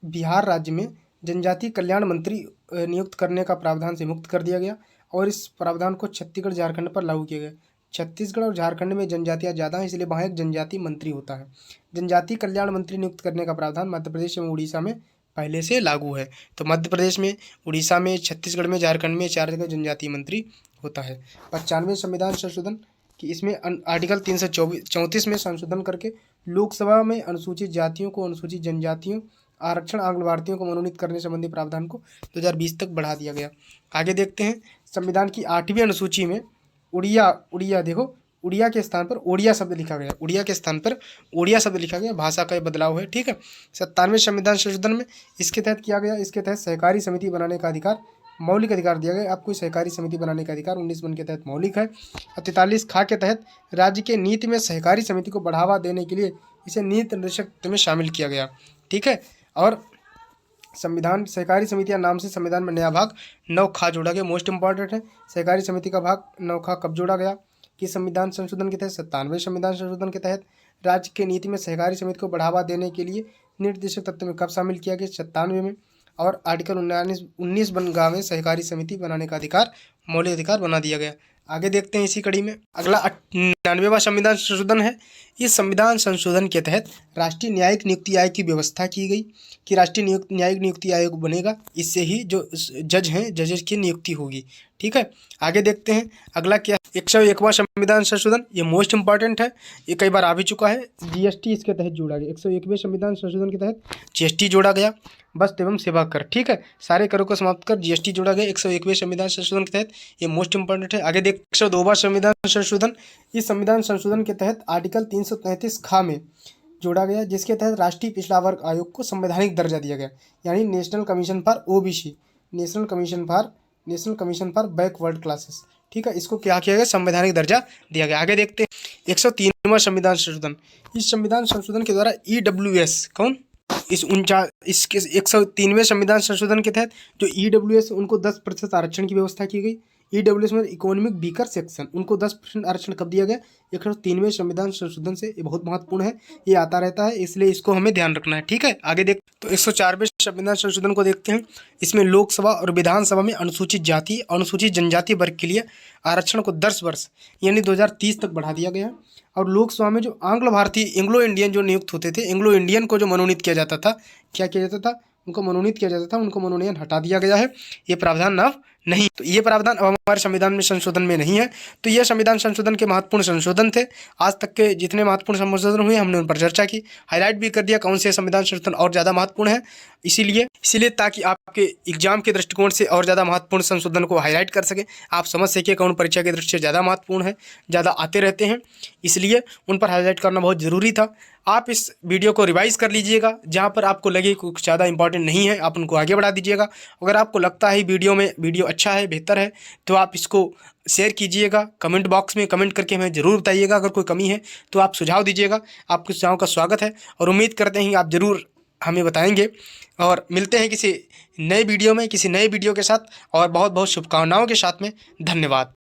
बिहार राज्य में जनजाति कल्याण मंत्री नियुक्त करने का प्रावधान से मुक्त कर दिया गया और इस प्रावधान को छत्तीसगढ़, झारखंड पर लागू किया गया। छत्तीसगढ़ और झारखंड में जनजातियाँ ज़्यादा हैं, इसलिए वहाँ एक जनजाति मंत्री होता है। जनजाति कल्याण मंत्री नियुक्त करने का प्रावधान मध्य प्रदेश एवं उड़ीसा में पहले से लागू है। तो मध्य प्रदेश में, उड़ीसा में, छत्तीसगढ़ में, झारखंड में 4 जगह जनजातीय मंत्री होता है। 95वें संविधान संशोधन कि इसमें आर्टिकल 334 में संशोधन करके लोकसभा में अनुसूचित जातियों को, अनुसूचित जनजातियों, आरक्षण आंग्ल भारतीयों को मनोनीत करने संबंधी प्रावधान को 2020 तक बढ़ा दिया गया। आगे देखते हैं। संविधान की 8वीं अनुसूची में उड़िया देखो, उड़िया के स्थान पर ओडिया शब्द लिखा गया, उड़िया के स्थान पर ओडिया शब्द लिखा गया, भाषा का ये बदलाव है। ठीक है। 97वें संविधान संशोधन में इसके तहत किया गया, इसके तहत सहकारी समिति बनाने का अधिकार, मौलिक अधिकार दिया गया। आपको सहकारी समिति बनाने का अधिकार 19(1) के तहत मौलिक है। और 43(ख) के तहत राज्य के नीति में सहकारी समिति को बढ़ावा देने के लिए इसे नीति निर्देशक में शामिल किया गया। ठीक है। और संविधान सहकारी समितियां नाम से संविधान में नया भाग 9(ख) जोड़ा गया, मोस्ट इंपॉर्टेंट है। सहकारी समिति का भाग 9(ख) कब जोड़ा गया? कि संविधान संशोधन के तहत 97वें संविधान संशोधन के तहत राज्य के नीति में सहकारी समिति को बढ़ावा देने के लिए निर्देशक तत्व में कब शामिल किया गया? 97वें में। और आर्टिकल 19 में सहकारी समिति बनाने का अधिकार मौलिक अधिकार बना दिया गया। आगे देखते हैं इसी कड़ी में। अगला 99वां संविधान संशोधन है। इस संविधान संशोधन के तहत राष्ट्रीय न्यायिक नियुक्ति आयोग की व्यवस्था की गई कि राष्ट्रीय न्यायिक नियुक्ति आयोग बनेगा, इससे ही जो जज हैं, जजेस की नियुक्ति होगी। ठीक है। आगे देखते हैं अगला क्या। 101वां संविधान संशोधन, ये मोस्ट इंपॉर्टेंट है, ये कई बार आ भी चुका है। जीएसटी इसके तहत जोड़ा गया। 101वें संविधान संशोधन के तहत जीएसटी जोड़ा गया, वस्तु एवं सेवा कर। ठीक है, सारे करों को समाप्त कर जीएसटी जोड़ा गया 101वें संविधान संशोधन के तहत, ये मोस्ट इंपॉर्टेंट है। आगे देख 102वां संविधान संशोधन। इस संविधान संशोधन के तहत आर्टिकल 333(ख) में जोड़ा गया, जिसके तहत राष्ट्रीय पिछड़ा वर्ग आयोग को संवैधानिक दर्जा दिया गया, यानी national commission for OBC, national commission for backward classes. ठीक है, इसको क्या किया गया? संवैधानिक दर्जा दिया गया। आगे देखते हैं 103वां संविधान संशोधन। इस संविधान संशोधन के द्वारा ईडब्ल्यूएस कौन? इसके 103वें संविधान संशोधन के तहत जो ईडब्ल्यूएस उनको 10% आरक्षण की व्यवस्था की गई। ईडब्ल्यूएस में इकोनॉमिक वीकर सेक्शन, उनको 10% आरक्षण कब दिया गया? 103वें संविधान संशोधन से। ये बहुत महत्वपूर्ण है, ये आता रहता है, इसलिए इसको हमें ध्यान रखना है। ठीक है। आगे देख तो 104वें संविधान संशोधन को देखते हैं। इसमें लोकसभा और विधानसभा में अनुसूचित जाति, अनुसूचित जनजाति वर्ग के लिए आरक्षण को 10 वर्ष यानी 2030 तक बढ़ा दिया गया। और लोकसभा में जो आंग्ल भारतीय, एंग्लो इंडियन जो नियुक्त होते थे, एंग्लो इंडियन को जो मनोनीत किया जाता था, क्या किया जाता था? उनको मनोनीत किया जाता था, उनको मनोनयन हटा दिया गया है। ये प्रावधान अब नहीं, तो ये प्रावधान अब हमारे संविधान में संशोधन में नहीं है। तो ये संविधान संशोधन के महत्वपूर्ण संशोधन थे। आज तक के जितने महत्वपूर्ण संशोधन हुए हमने उन पर चर्चा की, हाईलाइट भी कर दिया कौन से संविधान संशोधन और ज़्यादा महत्वपूर्ण है। इसीलिए ताकि आपके एग्जाम के दृष्टिकोण से और ज़्यादा महत्वपूर्ण संशोधन को हाईलाइट कर सके, आप समझ सके कौन परीक्षा की दृष्टि से ज़्यादा महत्वपूर्ण है, ज़्यादा आते रहते हैं, इसलिए उन पर हाईलाइट करना बहुत ज़रूरी था। आप इस वीडियो को रिवाइज़ कर लीजिएगा, जहाँ पर आपको लगे कुछ ज़्यादा इंपॉर्टेंट नहीं है आप उनको आगे बढ़ा दीजिएगा। अगर आपको लगता है वीडियो अच्छा है, बेहतर है, तो आप इसको शेयर कीजिएगा, कमेंट बॉक्स में कमेंट करके हमें ज़रूर बताइएगा। अगर कोई कमी है तो आप सुझाव दीजिएगा, आपके सुझाव का स्वागत है और उम्मीद करते हैं आप ज़रूर हमें बताएंगे। और मिलते हैं किसी नए वीडियो में, किसी नए वीडियो के साथ, और बहुत बहुत शुभकामनाओं के साथ में। धन्यवाद।